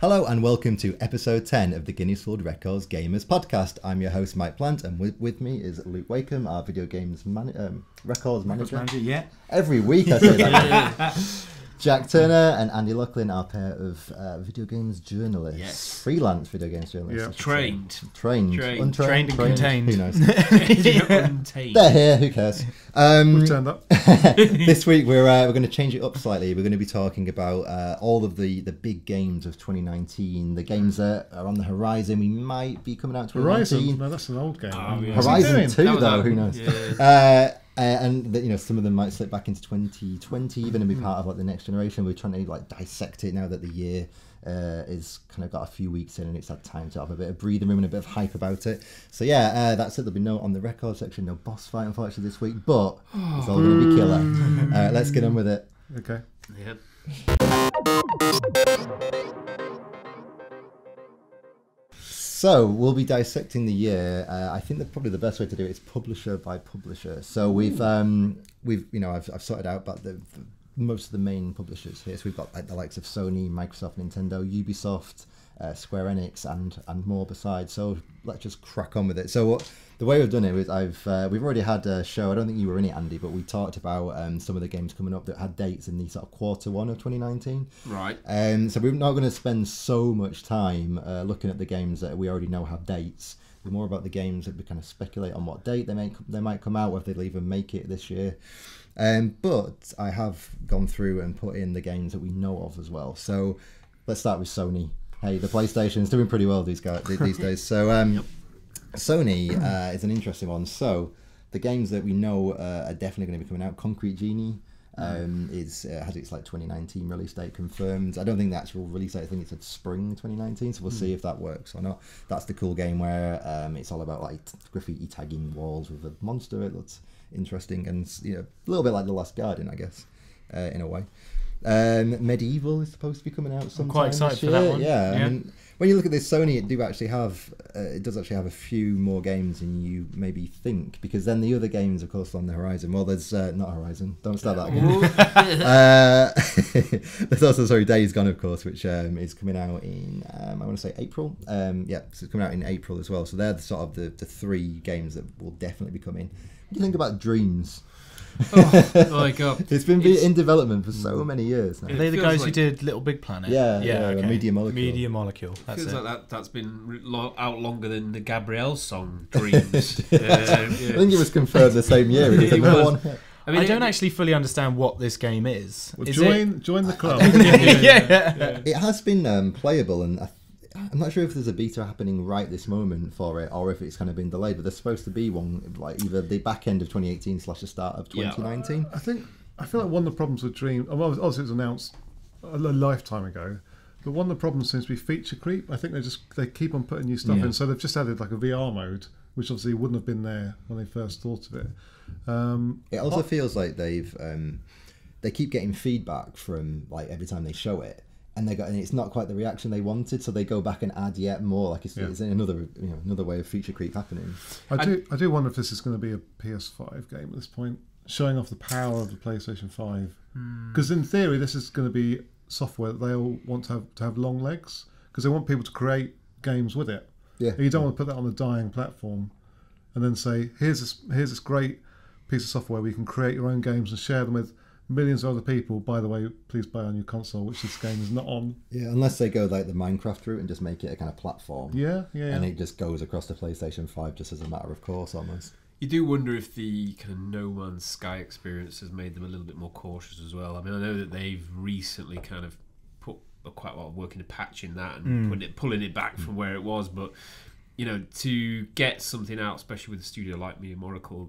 Hello and welcome to episode 10 of the Guinness World Records Gamers podcast. I'm your host Mike Plant, and with me is Luke Wakeham, our video games records manager. Yeah. Every week I say that. Jack Turner and Andy Loughlin, our pair of video games journalists. Yes. Freelance video games journalists. Yeah. Trained. Untrained. Trained and contained. Who knows? Untamed. They're here, who cares? We've turned up. This week we're going to change it up slightly. We're going to be talking about all of the big games of 2019, the games that are on the horizon. We might be coming out 2019. Horizon? No, that's an old game. Oh, yeah. Horizon 2 though, who knows? Yeah. And some of them might slip back into 2020 even and be part of like the next generation. We're trying to like dissect it now that the year is kind of got a few weeks in and it's had time to have a bit of breathing room and a bit of hype about it. So yeah, that's it. There'll be no on the record section, no boss fight unfortunately this week, but it's all going to be killer. Let's get on with it. Okay. Yep. So we'll be dissecting the year. I think that probably the best way to do it is publisher by publisher. So we've I've sorted out about the most of the main publishers here. So we've got like the likes of Sony, Microsoft, Nintendo, Ubisoft, Square Enix, and more besides. So let's just crack on with it. So the way we've done it is we've already had a show. I don't think you were in it, Andy, but we talked about some of the games coming up that had dates in the sort of quarter one of 2019. Right. So we're not going to spend so much time looking at the games that we already know have dates. We're more about the games that we kind of speculate on what date they might come out, whether they'll even make it this year. But I have gone through and put in the games that we know of as well. So let's start with Sony. Hey, the PlayStation's doing pretty well these days. So Sony is an interesting one. So the games that we know are definitely going to be coming out. Concrete Genie has its like 2019 release date confirmed. I don't think the actual release date. I think it's at spring 2019. So we'll see if that works or not. That's the cool game where it's all about like graffiti tagging walls with a monster. It looks interesting and a little bit like The Last Guardian, I guess, in a way. Medieval is supposed to be coming out sometime. I'm quite excited this year. for that one. Yeah. I mean, when you look at this, Sony, it does actually have a few more games than you maybe think, because then the other games, of course, on the horizon. Well, there's not Horizon. Don't start that again. There's also Days Gone, of course, which is coming out in I want to say April. So it's coming out in April as well. So they're the three games that will definitely be coming. What do you think about Dreams? Oh my god! It's been in development for so many years now. Are they the guys who did Little Big Planet? Yeah, okay. Media Molecule. Media Molecule. That's Feels it. like that's been out longer than the Gabrielle song Dreams. I think it was confirmed the same year. It was the number one hit. I don't actually fully understand what this game is. Well, Is join the club. yeah. It has been playable, and I'm not sure if there's a beta happening right this moment for it, or if it's kind of been delayed. But there's supposed to be one, like either the back end of 2018 / the start of 2019. I feel like one of the problems with Dream, obviously it was announced a lifetime ago, but one of the problems seems to be feature creep. I think they keep on putting new stuff in, so they've just added like a VR mode, which obviously wouldn't have been there when they first thought of it. It also feels like they keep getting feedback from like every time they show it. And it's not quite the reaction they wanted, so they go back and add yet more. Like it's another way of feature creep happening. I do wonder if this is going to be a PS5 game at this point, showing off the power of the PlayStation 5. Because in theory, this is going to be software that they all want to have long legs, because they want people to create games with it. Yeah, and you don't want to put that on a dying platform, and then say here's this great piece of software where you can create your own games and share them with millions of other people. By the way, please buy on your console, which this game is not on. Yeah, unless they go like the Minecraft route and just make it a kind of platform. Yeah. And it just goes across the PlayStation 5 just as a matter of course, almost. You do wonder if the kind of No Man's Sky experience has made them a little bit more cautious as well. I mean, I know that they've recently kind of put quite a lot of work into patching that and pulling it back from where it was, but to get something out, especially with a studio like Media Molecule.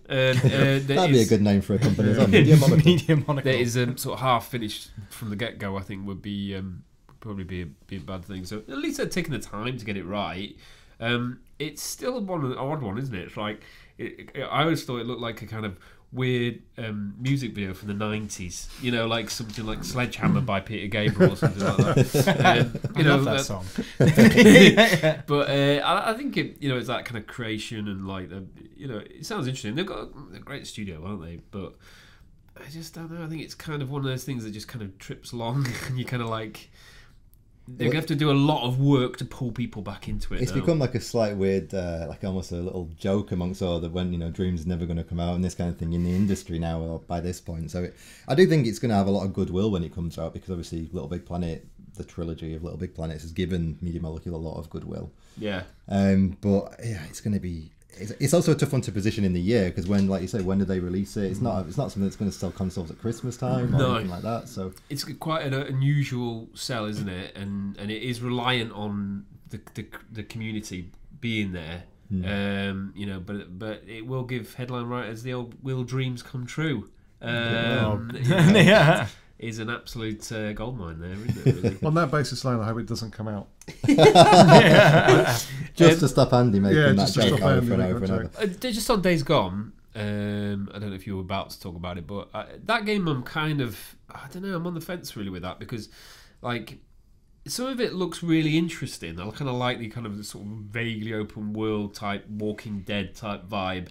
That'd be a good name for a company as well. Media Molecule. That is sort of half finished from the get go. I think would be probably be a bad thing. So at least they're taking the time to get it right. It's still an odd one, isn't it? It's like I always thought it looked like a kind of weird music video from the 90s, like something like Sledgehammer by Peter Gabriel or something like that. I love that song. But I think it's that kind of creation and like it sounds interesting. They've got a great studio, aren't they? But I just don't know. I think it's kind of one of those things that just kind of trips along, and you kind of like. They're going to have to do a lot of work to pull people back into it. It's become like a slight weird, like almost a little joke amongst all that when, Dream's never going to come out and this kind of thing in the industry now or by this point. So I do think it's going to have a lot of goodwill when it comes out, because obviously Little Big Planet, the trilogy of Little Big Planets, has given Media Molecule a lot of goodwill. Yeah. But yeah, it's going to be... It's also a tough one to position in the year, because when, like you say, when do they release it? It's not something that's going to sell consoles at Christmas time or anything like that. So it's quite an unusual sell, isn't it? And it is reliant on the community being there. But it will give headline writers the old "will dreams come true." Is an absolute goldmine there, isn't it? Really? On that basis alone, I hope it doesn't come out. Just to stop Andy making that joke over and over. Just on Days Gone, I don't know if you were about to talk about it, but that game I'm kind of, I don't know, I'm on the fence really with that, because like some of it looks really interesting. I kind of like the kind of sort of vaguely open world type Walking Dead type vibe.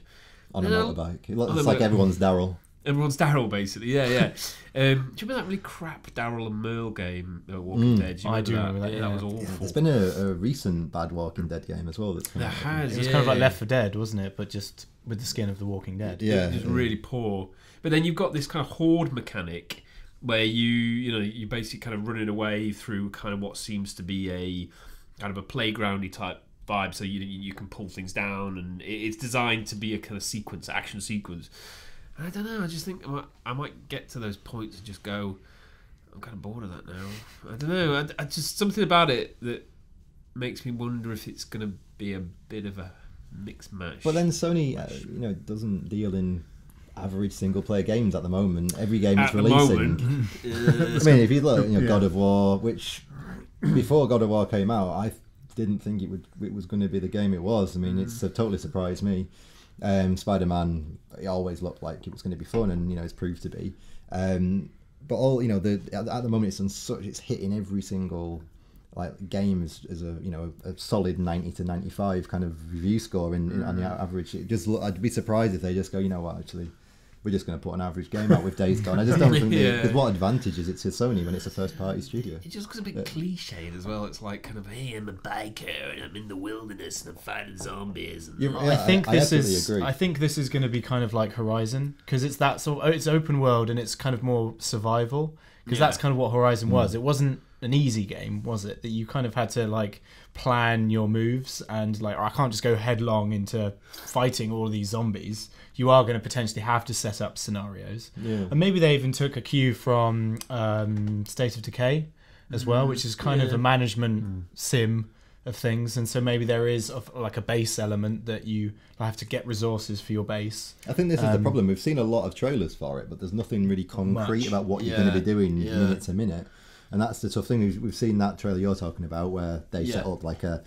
On a motorbike. It looks like everyone's Daryl. Everyone's Daryl, basically. Yeah. Do you remember that really crap Daryl and Merle game, Walking Dead? I do remember that. Yeah, that was awful. Yeah, there's been a recent bad Walking Dead game as well. There has. It was kind of like Left 4 Dead, wasn't it? But just with the skin of the Walking Dead. Yeah, it was really poor. But then you've got this kind of horde mechanic where you're basically kind of running away through kind of what seems to be a kind of a playgroundy type vibe. So you can pull things down, and it's designed to be a kind of action sequence. I don't know. I just think I might get to those points and just go, I'm kind of bored of that now. I don't know. I just something about it that makes me wonder if it's going to be a bit of a mixed match. But then Sony, doesn't deal in average single player games at the moment. Every game it's releasing. I mean, if you look, God of War, which before God of War came out, I didn't think it was going to be the game it was. I mean, it's totally surprised me. Spider-Man, it always looked like it was going to be fun, and it's proved to be. But all at the moment, it's hitting every single game as a solid 90 to 95 kind of review score on the average. I'd be surprised if they just go, actually, we're just going to put an average game out with Days Gone. I just don't think because what advantage is it to Sony when it's a first party studio? It just looks a bit cliched as well. It's like kind of, hey, I'm a biker and I'm in the wilderness and I'm fighting zombies. And I think this is going to be kind of like Horizon, because it's that sort. It's open world and it's kind of more survival, because that's kind of what Horizon was. It wasn't an easy game, was it? That you kind of had to like plan your moves, and like I can't just go headlong into fighting all of these zombies. You are going to potentially have to set up scenarios. And maybe they even took a cue from State of Decay as well, which is kind of a management sim of things, and so maybe there is like a base element that you have to get resources for your base. I think this is the problem. We've seen a lot of trailers for it, but there's nothing really concrete about what you're going to be doing minute to minute. And that's the tough thing. We've seen that trailer you're talking about where they set up like a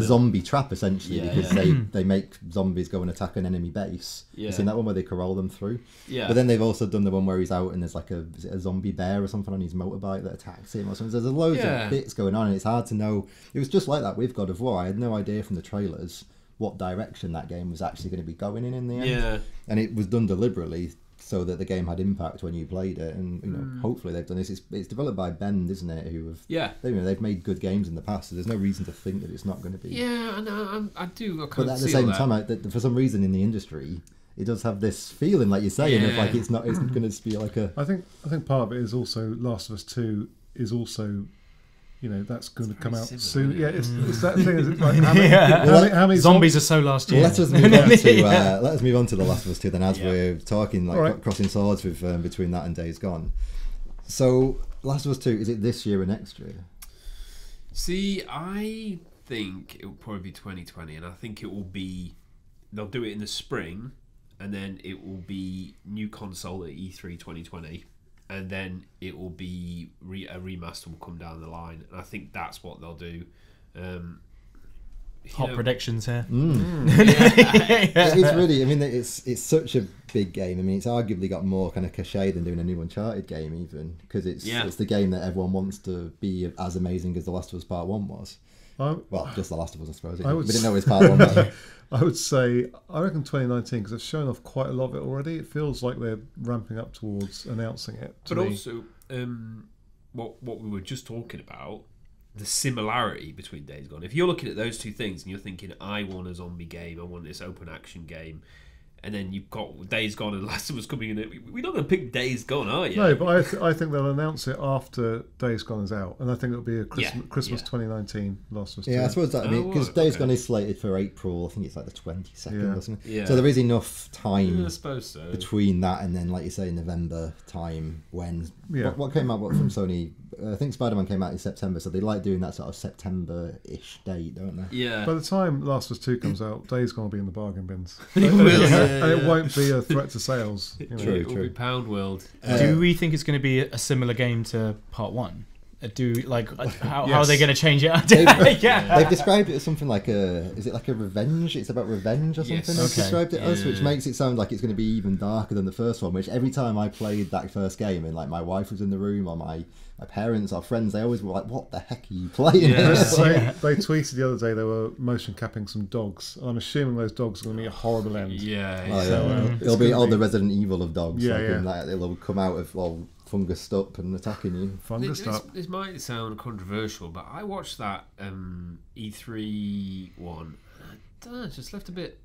zombie trap essentially, because they make zombies go and attack an enemy base. You've seen that one where they corral them through. But then they've also done the one where he's out and there's like a zombie bear or something on his motorbike that attacks him or something. So there's loads of bits going on, and it's hard to know. It was just like that with God of War. I had no idea from the trailers what direction that game was actually going to be going in the end. And it was done deliberately so that the game had impact when you played it, and hopefully they've done this. It's developed by Bend, isn't it? Who have they've made good games in the past, so there's no reason to think that it's not going to be. Yeah, I do. But at the same time, for some reason in the industry, it does have this feeling, like you're saying, of like it's going to be like a. I think part of it is also Last of Us 2 is also. That's going to come out soon. Yeah, it's that thing. Is it like, how many zombies are so last year? Well, let us move on to The Last of Us 2 then, as we're talking, crossing swords with between that and Days Gone. So, Last of Us 2, is it this year or next year? See, I think it will probably be 2020, and I think it will be. They'll do it in the spring, and then it will be new console at E3 2020. And then it will be a remaster will come down the line, and I think that's what they'll do. Hot predictions here. It's really. I mean, it's such a big game. I mean, it's arguably got more kind of cachet than doing a new Uncharted game, even because it's the game that everyone wants to be as amazing as The Last of Us Part 1 was. Well, just The Last of Us, I suppose. I We would didn't know it was part one. But I would say, I reckon 2019, because they've shown off quite a lot of it already. It feels like they're ramping up towards announcing it. But also, what we were just talking about, the similarity between Days Gone. If you're looking at those two things and you're thinking, I want a zombie game, I want this open action game, and then you've got Days Gone and Last of Us coming in, we're not going to pick Days Gone, are you? No, but I think they'll announce it after Days Gone is out, and I think it'll be a Christmas 2019 Last of Us 2. yeah, I suppose that. I mean, because Days Gone is slated for April. I think it's like the 22nd or something. Yeah. So there is enough time I suppose so. between that and then, like you say, November time when what came out from Sony. I think Spider-Man came out in September, so they like doing that sort of September-ish date, don't they? Yeah. By the time Last of Us 2 comes out, Days Gone will be in the bargain bins. It will, And it won't be a threat to sales. You know. True, It will be Pound World. Do we think it's going to be a similar game to Part 1? How are they going to change it? They've described it as something like is it like a revenge? It's about revenge or something. Yes. They've Okay. described it as, which makes it sound like it's going to be even darker than the first one. Which every time I played that first game and like my wife was in the room or my parents or friends, they always were like, "What the heck are you playing?" Yes. They tweeted the other day they were motion capping some dogs. And I'm assuming those dogs are going to be a horrible end. Yeah. Oh, So, yeah. it's It'll be gonna all be- the Resident Evil of dogs. Yeah, like, yeah. and, like, it'll come out of all fungused up and attacking you. Fungus up. This might sound controversial, but I watched that E3 one. I don't know, it just left a bit.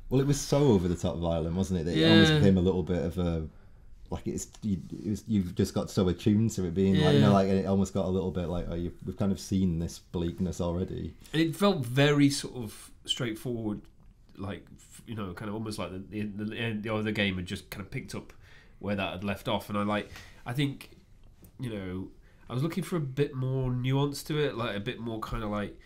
Well, it was so over the top violent, wasn't it? That it Yeah. almost became a little bit of a like you've just got so attuned to it being like, you know, like it almost got a little bit like, we've kind of seen this bleakness already. And it felt very sort of straightforward, like, you know, kind of almost like the other game had just kind of picked up where that had left off. And I think, you know, I was looking for a bit more nuance to it, like a bit more kind of like,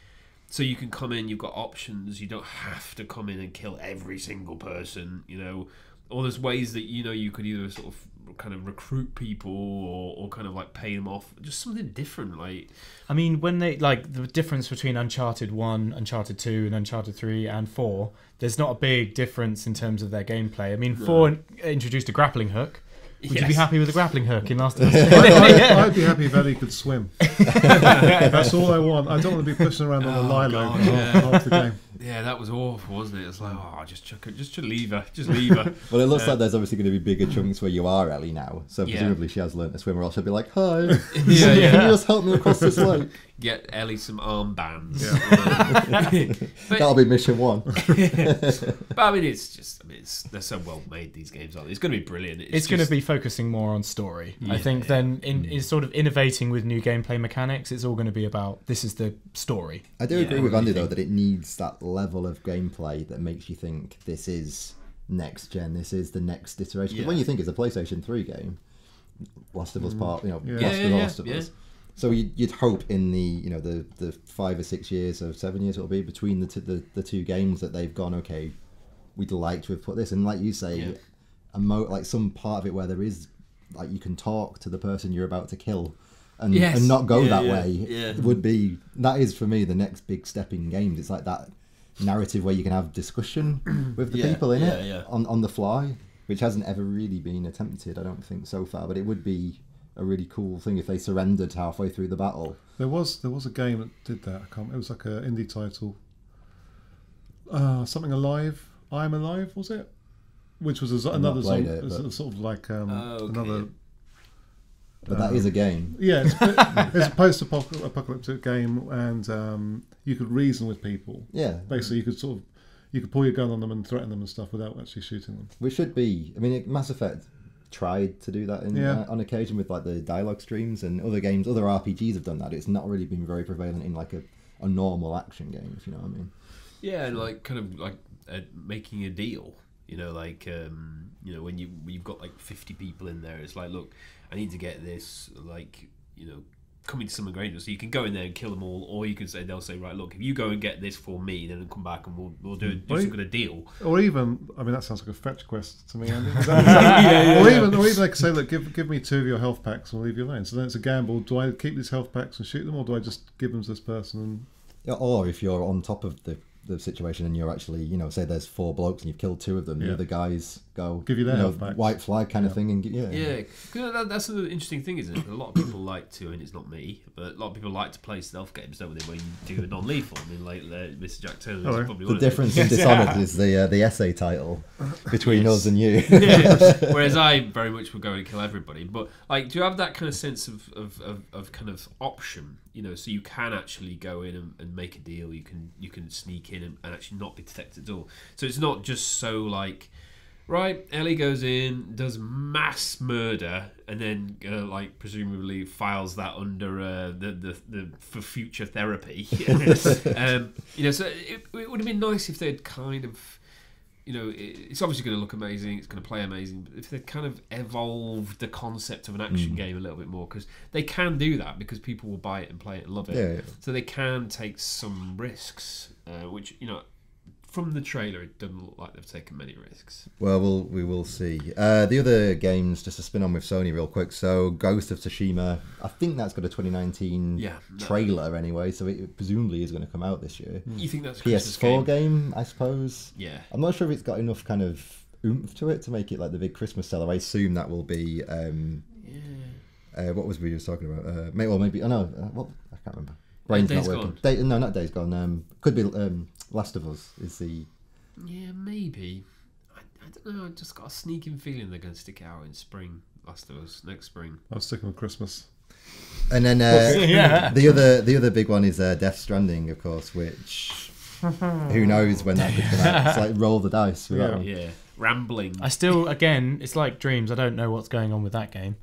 so you can come in, you've got options, you don't have to come in and kill every single person, you know, or there's ways that, you know, you could either sort of kind of recruit people or kind of like pay them off, just something different. Like, I mean, when they like the difference between Uncharted 1, Uncharted 2, and Uncharted 3 and 4, there's not a big difference in terms of their gameplay. I mean, 4 introduced a grappling hook. Would you be happy with a grappling hook in Last of Us? I'd be happy if Ellie could swim. That's all I want. I don't want to be pushing around on a lilo for half the game. Yeah, that was awful, wasn't it? It's like, oh, just chuck her, just leave her, just leave her. Well, it looks like there's obviously going to be bigger chunks where you are Ellie now, so presumably she has learnt to swim, or else she'll be like, "Hi, can you just help me across this lake?" Get Ellie some armbands. That'll be mission 1. But I mean, they're so well made, these games, aren't they? It's going to be brilliant. It's going to be focusing more on story. I think then in sort of innovating with new gameplay mechanics, it's all going to be about, this is the story. I do agree with Andy though that it needs that level of gameplay that makes you think this is next gen, this is the next iteration. Because when you think it's a PlayStation 3 game, Last of Us Part, you know, Last of Us. So you'd hope in the 5 or 6 years or 7 years it'll be between the two games that they've gone, okay, we'd like to have put this, and like you say, like some part of it where there is like you can talk to the person you're about to kill and not go that way would be, that is for me the next big step in games. It's like that narrative where you can have discussion with the people in it on the fly, which hasn't ever really been attempted, I don't think, so far. But it would be a really cool thing if they surrendered halfway through the battle. There was a game that did that. It was like an indie title. Something Alive. I'm Alive, was it? Which was another sort of like another. But that is a game. Yeah, it's a post-apocalyptic game, and you could reason with people. Yeah, basically, you could pull your gun on them and threaten them and stuff without actually shooting them. We should be. I mean, Mass Effect tried to do that on occasion with like the dialogue streams, and other RPGs have done that. It's not really been very prevalent in like a normal action game, if you know what I mean. Yeah, and like kind of like making a deal. You know, like when you've got like 50 people in there, it's like, look, I need to get this, like, you know, coming to some agreement. So you can go in there and kill them all, or you can say, they'll say, right, look, if you go and get this for me, then come back and we'll do some kind of deal. Or even, I mean, that sounds like a fetch quest to me, Andy. Or even they could say, look, give me 2 of your health packs and we'll leave you alone. So then it's a gamble. Do I keep these health packs and shoot them, or do I just give them to this person? Or if you're on top of the situation and you're actually, you know, say there's 4 blokes and you've killed 2 of them, the other guys go, give you their health back, white flag kind of thing, and that's an interesting thing, isn't it? A lot of people like to, and it's not me, but a lot of people like to play stealth games, don't they? When you do a non-lethal, I mean, like Mr. Jack Taylor is probably one the difference in Dishonored is the essay title between us and you. Whereas I very much would go and kill everybody. But like, do you have that kind of sense of kind of option? So you can actually go in and make a deal. You can sneak in and actually not be detected at all. So it's not just so like, right, Ellie goes in, does mass murder, and then like presumably files that under the for future therapy. So it would have been nice if they'd kind of, it's obviously going to look amazing, it's going to play amazing, but if they'd kind of evolved the concept of an action game a little bit more, because they can do that, because people will buy it and play it and love it. Yeah. So they can take some risks, which, from the trailer, it doesn't look like they've taken many risks. Well, we will see. The other games, just to spin on with Sony real quick. So, Ghost of Tsushima, I think that's got a 2019 trailer anyway, so it presumably is going to come out this year. You think that's a PS4 game, I suppose? Yeah. I'm not sure if it's got enough kind of oomph to it to make it like the big Christmas seller. I assume that will be... what was we just talking about? Maybe, I can't remember. Brain's not working. No, not Days Gone. Could be Last of Us is the... Yeah, maybe. I don't know. I just got a sneaking feeling they're going to stick it out in spring. Last of Us next spring. I was sticking with Christmas. And then the other big one is Death Stranding, of course, which who knows when that could come out. It's like roll the dice with that one. Yeah, rambling. I still, again, it's like Dreams. I don't know what's going on with that game.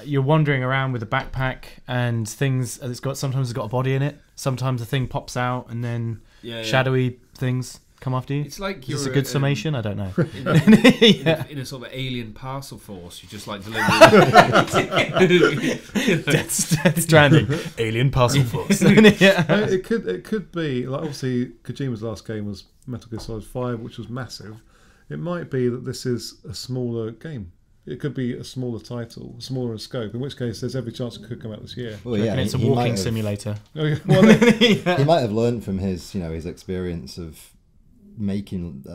You're wandering around with a backpack and things. Sometimes it's got a body in it. Sometimes the thing pops out and then shadowy things come after you. It's like is this a good summation? I don't know. In a sort of alien parcel force, you just like delivering. Death Stranding, alien parcel force. It could be like, obviously Kojima's last game was Metal Gear Solid 5, which was massive. It might be that this is a smaller game. It could be a smaller title, smaller in scope, in which case there's every chance it could come out this year. Well, yeah, it's a walking simulator. He might have learned from his experience of making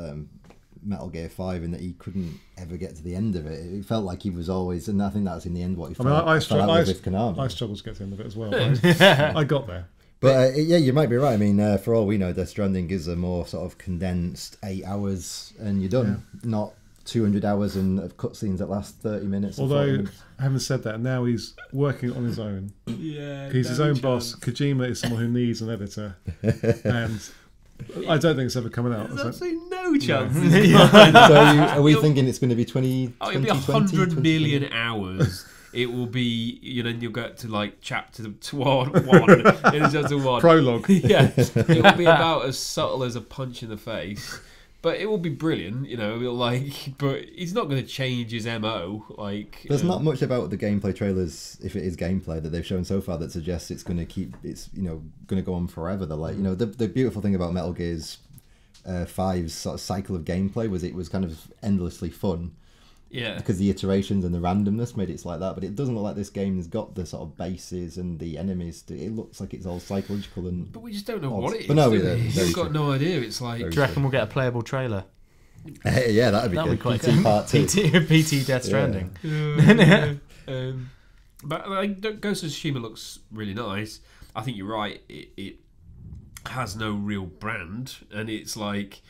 Metal Gear 5, and that he couldn't ever get to the end of it. It felt like he was always, and I think that's in the end what he felt. I struggled to get to the end of it as well. I got there. But you might be right. I mean, for all we know, Death Stranding is a more sort of condensed 8 hours and you're done. Yeah. Not 200 hours and of cutscenes that last 30 minutes. Although, having said that, now he's working on his own. Yeah, he's his own boss. Kojima is someone who needs an editor, and I don't think it's ever coming out. There's absolutely no chance. So are we thinking it's going to be 20? It'll be 100 million hours. It will be, you'll get to like chapter 1. It's just a 1 prologue. Yeah, it will be about as subtle as a punch in the face. But it will be brilliant, but he's not going to change his MO. There's not much about the gameplay trailers, if it is gameplay, that they've shown so far that suggests it's going to go on forever. They're like, the beautiful thing about Metal Gear's 5's sort of cycle of gameplay was it was kind of endlessly fun. Yeah. Because the iterations and the randomness made it like that, but it doesn't look like this game has got the sort of bases and the enemies. It looks like it's all psychological and. But we just don't know what it is. But no, we've got no idea. It's like. Do you reckon we'll get a playable trailer? Yeah, that'd be good. Quite PT Part 2. PT Death Stranding. Yeah. But Ghost of Tsushima looks really nice. I think you're right. It has no real brand, and it's like,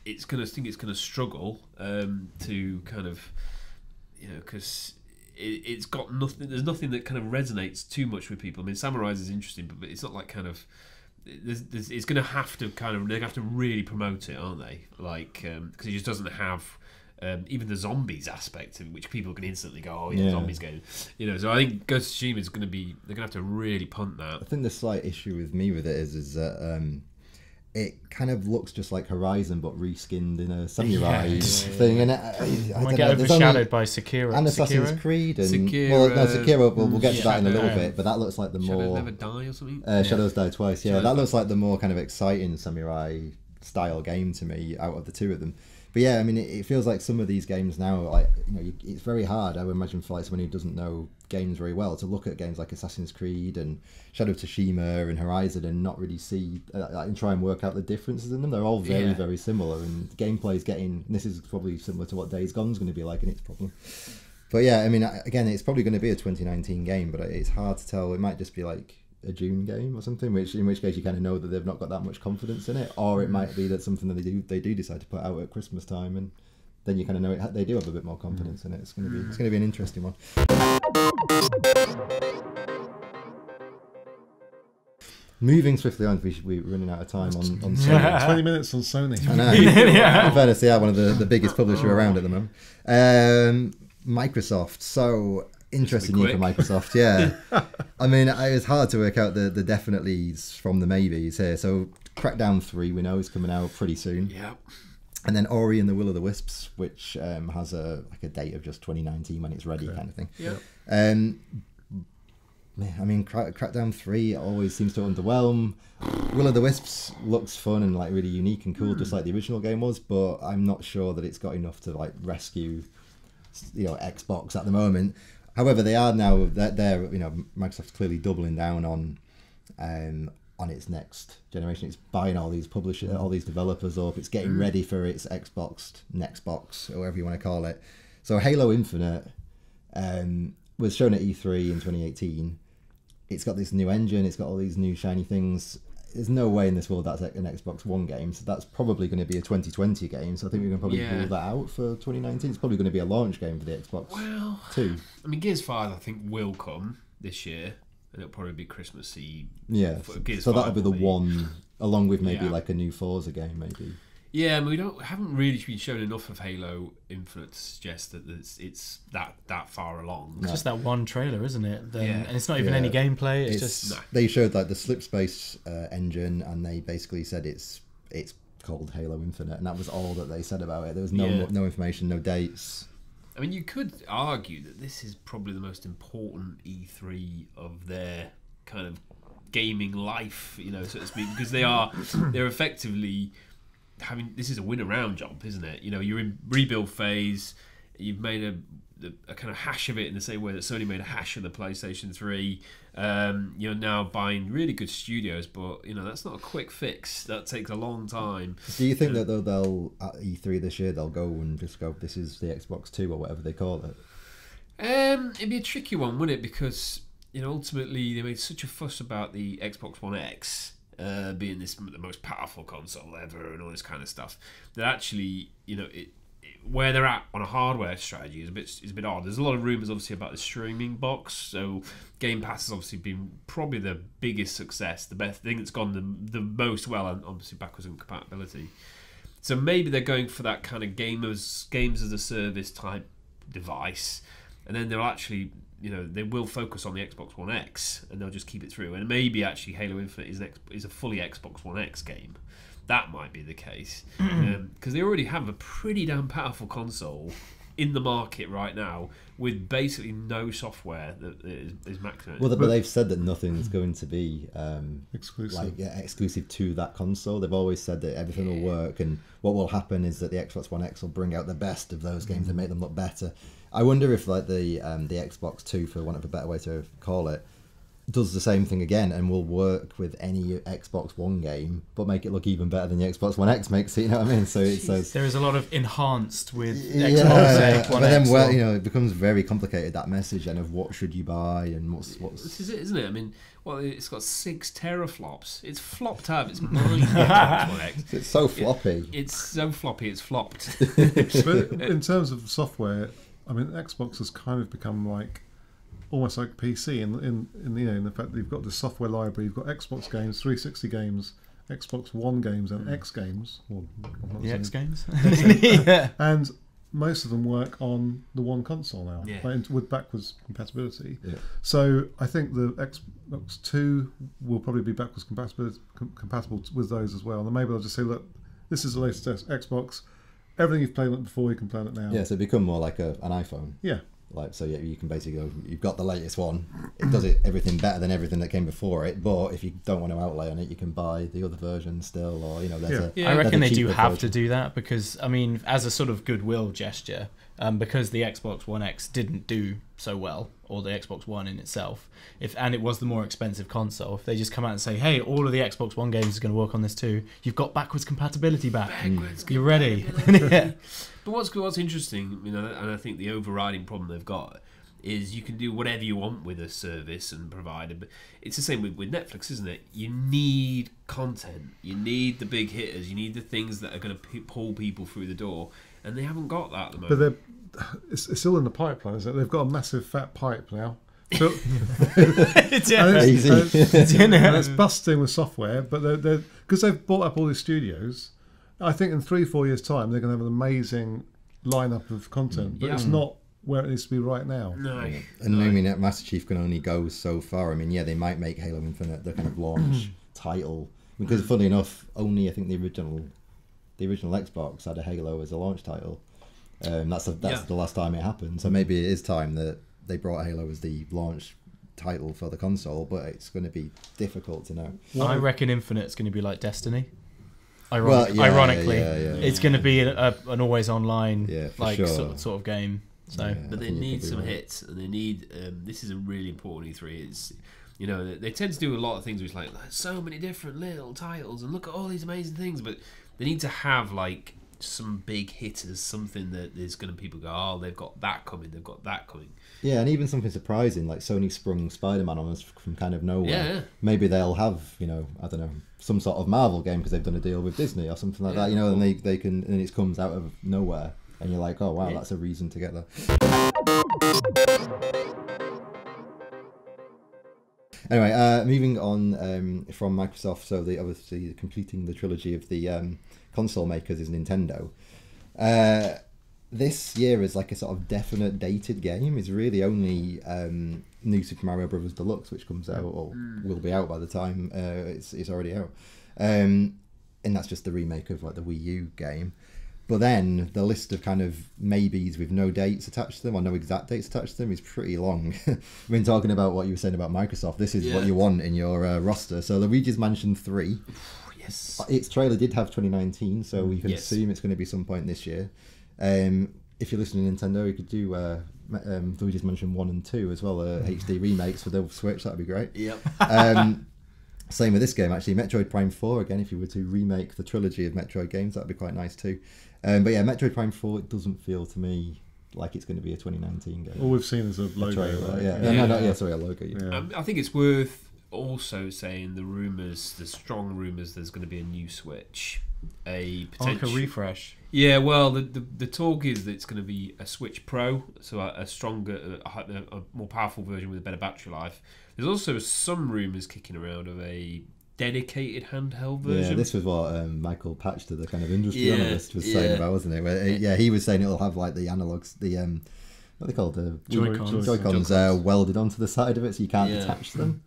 it's going to struggle to kind of, because it's got nothing. There's nothing that kind of resonates too much with people. I mean, Samurai is interesting, but it's not like kind of. It's going to have to they have to really promote it, aren't they? Like, because it just doesn't have even the zombies aspect, of which people can instantly go, oh yeah, zombies game. So I think Ghost of Tsushima is going to be. They're going to have to really punt that. I think the slight issue with me with it is that. It kind of looks just like Horizon, but reskinned in a samurai thing, and I might get overshadowed by Sukira and Assassin's Creed. And Sukira, we'll get to that in a little bit, but that looks like the Shadows more Never Die or something. Shadows Die Twice. Yeah, that looks like the more kind of exciting samurai style game to me out of the two of them. But yeah, I mean, it feels like some of these games now, like, you know, it's very hard, I would imagine, for like someone who doesn't know games very well to look at games like Assassin's Creed and Shadow of Tsushima and Horizon and not really see and try and work out the differences in them. They're all very, very similar, and gameplay's getting. This is probably similar to what Days Gone's going to be like, and it's problem. But yeah, I mean, again, it's probably going to be a 2019 game, but it's hard to tell. It might just be like a June game or something, in which case you kind of know that they've not got that much confidence in it, or it might be that something that they do decide to put out at Christmas time, and then you kind of know they do have a bit more confidence in it. It's going to be an interesting one. Moving swiftly on, we're running out of time on Sony. 20 minutes on Sony. I know. In fairness, they are one of the biggest publisher around at the moment. Microsoft. So interesting news for Microsoft. Yeah. I mean, it was hard to work out the definite leads from the maybes here. So Crackdown 3 we know is coming out pretty soon. Yeah. And then Ori and the Will of the Wisps, which has a date of just 2019 when it's ready, kind of thing. Yeah. I mean, Crackdown 3 always seems to underwhelm. Will of the Wisps looks fun and like really unique and cool, just like the original game was, but I'm not sure that it's got enough to like rescue, you know, Xbox at the moment. However, they are now they're you know, Microsoft's clearly doubling down on its next generation. It's buying all these publishers, all these developers up. It's getting ready for its Xbox, Nextbox, or whatever you want to call it. So Halo Infinite was shown at E3 in 2018. It's got this new engine. It's got all these new shiny things. There's no way in this world that's an Xbox One game. So that's probably going to be a 2020 game. So I think we can probably rule that out for 2019. It's probably going to be a launch game for the Xbox 2. I mean, Gears 5 I think will come this year. And it'll probably be Christmas Eve. Yeah, so that'll be the one, along with maybe like a new Forza game, maybe. Yeah, I mean, haven't really been shown enough of Halo Infinite to suggest that it's that far along. It's just that one trailer, isn't it? And it's not even any gameplay. It's just they showed like the Slipspace engine, and they basically said it's called Halo Infinite, and that was all that they said about it. There was no information, no dates. I mean, you could argue that this is probably the most important E3 of their kind of gaming life, you know, so to speak, because they're effectively having, this is a win around job, isn't it? You know, you're in rebuild phase. You've made a kind of hash of it in the same way that Sony made a hash of the PlayStation 3. You're now buying really good studios, but you know that's not a quick fix. That takes a long time. Do you think that they'll at E3 this year they'll go and just go, this is the Xbox 2 or whatever they call it? It'd be a tricky one, wouldn't it? Because you know ultimately they made such a fuss about the Xbox One X being the most powerful console ever and all this kind of stuff. That actually, you know, where they're at on a hardware strategy is a bit odd. There's a lot of rumours obviously about the streaming box. So Game Pass has obviously been probably the biggest success, the best thing that's gone the most well, and obviously backwards compatibility. So maybe they're going for that kind of games as a service type device, and then they'll actually, you know, they will focus on the Xbox One X and they'll just keep it through. And maybe actually Halo Infinite is a fully Xbox One X game. That might be the case because they already have a pretty damn powerful console in the market right now with basically no software that is maximum. Well, but they've said that nothing's going to be exclusive. Exclusive to that console. They've always said that everything will work, and what will happen is that the Xbox One X will bring out the best of those games and make them look better. I wonder if like the Xbox 2, for want of a better way to call it, does the same thing again and will work with any Xbox One game, but make it look even better than the Xbox One X makes it. You know what I mean? So it says there is a lot of enhanced with Xbox One but then X. Well, you know, it becomes very complicated, that message, and of what should you buy and what's. This is it, isn't it? I mean, well, it's got 6 teraflops. It's flopped out. It's mind. Xbox One X. It's so floppy. It's so floppy. It's flopped. But in terms of software, I mean, Xbox has kind of become like almost like PC in you know, in the fact that you've got the software library, you've got Xbox games, 360 games, Xbox One games, and X games. Well, the X games, and most of them work on the one console now, with backwards compatibility. Yeah. So I think the Xbox 2 will probably be backwards compatible with those as well. And then maybe they'll just say, look, this is the latest Xbox. Everything you've played on it before, you can play on it now. Yeah, so it become more like an iPhone. Yeah. Like, so yeah, you can basically go, you've got the latest one, it does everything better than everything that came before it, but if you don't want to outlay on it, you can buy the other version still, or, you know, there's I reckon they do have to do that, because, I mean, as a sort of goodwill gesture, because the Xbox One X didn't do so well, or the Xbox One in itself, and it was the more expensive console, if they just come out and say, hey, all of the Xbox One games are going to work on this too, you've got backwards compatibility back, you're ready. Yeah. But what's interesting, you know, and I think the overriding problem they've got is you can do whatever you want with a service and provider, but it's the same with Netflix, isn't it? You need content, you need the big hitters, you need the things that are going to pull people through the door, and they haven't got that at the moment. But it's still in the pipeline, isn't it? They've got a massive fat pipe now. Easy. And it's busting with software, but because they've bought up all these studios, I think in 3-4 years' time they're going to have an amazing lineup of content, but it's not where it needs to be right now. No. And I mean, Master Chief can only go so far. I mean, yeah, they might make Halo Infinite the kind of launch title, because funny enough, only I think the original Xbox had a Halo as a launch title. That's the last time it happened. So maybe it is time that they brought Halo as the launch title for the console, but it's going to be difficult to know. I reckon Infinite's going to be like Destiny. Ironically, it's going to be an always online sort of game. So, but they need some hits, and they need. This is a really important E3. It's, you know, they tend to do a lot of things which like so many different little titles, and look at all these amazing things, but they need to have like some big hitters, something that is going to people go, oh, they've got that coming. Yeah, and even something surprising, like Sony sprung Spider-Man on us from kind of nowhere. Yeah. Maybe they'll have, you know, I don't know, some sort of Marvel game because they've done a deal with Disney or something like that, you know, and they can, and it comes out of nowhere, and you're like, oh wow, that's a reason to get that. Anyway, moving on from Microsoft, so they obviously completing the trilogy of the console makers is Nintendo. This year is like a sort of definite dated game. Is really only New Super Mario Bros. Deluxe, which comes out or will be out by the time it's already out, and that's just the remake of like the Wii U game. But then the list of kind of maybes with no dates attached to them or no exact dates attached to them is pretty long. I mean, talking about what you were saying about Microsoft, this is what you want in your roster. So Luigi's Mansion 3. Yes. Its trailer did have 2019, so we can assume it's going to be some point this year. If you're listening to Nintendo, you could do Luigi's Mansion 1 and 2 as well, HD remakes for the Switch. That'd be great. Yep. Same with this game, actually. Metroid Prime 4, again, if you were to remake the trilogy of Metroid games, that'd be quite nice too. But yeah, Metroid Prime 4, it doesn't feel to me like it's going to be a 2019 game. All we've seen is a logo. A logo. Yeah. I think it's worth also saying the strong rumours there's going to be a new Switch. A potential refresh. Yeah, well, the talk is that it's going to be a Switch Pro, so a stronger, a more powerful version with a better battery life. There's also some rumours kicking around of a dedicated handheld version. Yeah, this was what Michael Patch, the kind of industry analyst, was saying about, wasn't it? Where, he was saying it'll have like the analogs, the what are they called, the Joy-Cons welded onto the side of it, so you can't detach them.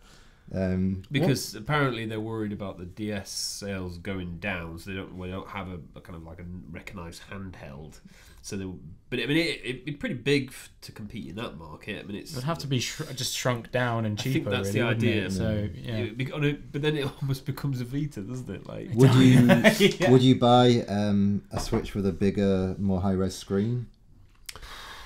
Because apparently they're worried about the DS sales going down, so they don't have a kind of like a recognised handheld. So but I mean, it'd be pretty big to compete in that market. I mean, it would have to be just shrunk down and cheaper. I think that's really, the idea. So yeah, but then it almost becomes a Vita, doesn't it? Like, would you buy a Switch with a bigger, more high-res screen?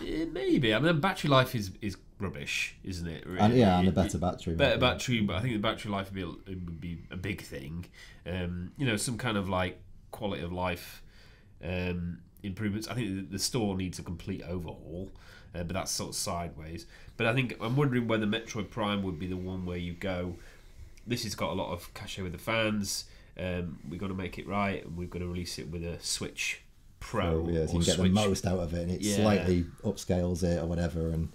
Maybe. I mean, battery life is rubbish, isn't it? Really? And a better battery. Better battery, but I think the battery life would be a big thing. Some kind of like quality of life improvements. I think the store needs a complete overhaul, but that's sort of sideways. But I think I'm wondering whether Metroid Prime would be the one where you go, this has got a lot of cachet with the fans. We've got to make it right, and we've got to release it with a Switch Pro. So you can get the most out of it, and it slightly upscales it or whatever. And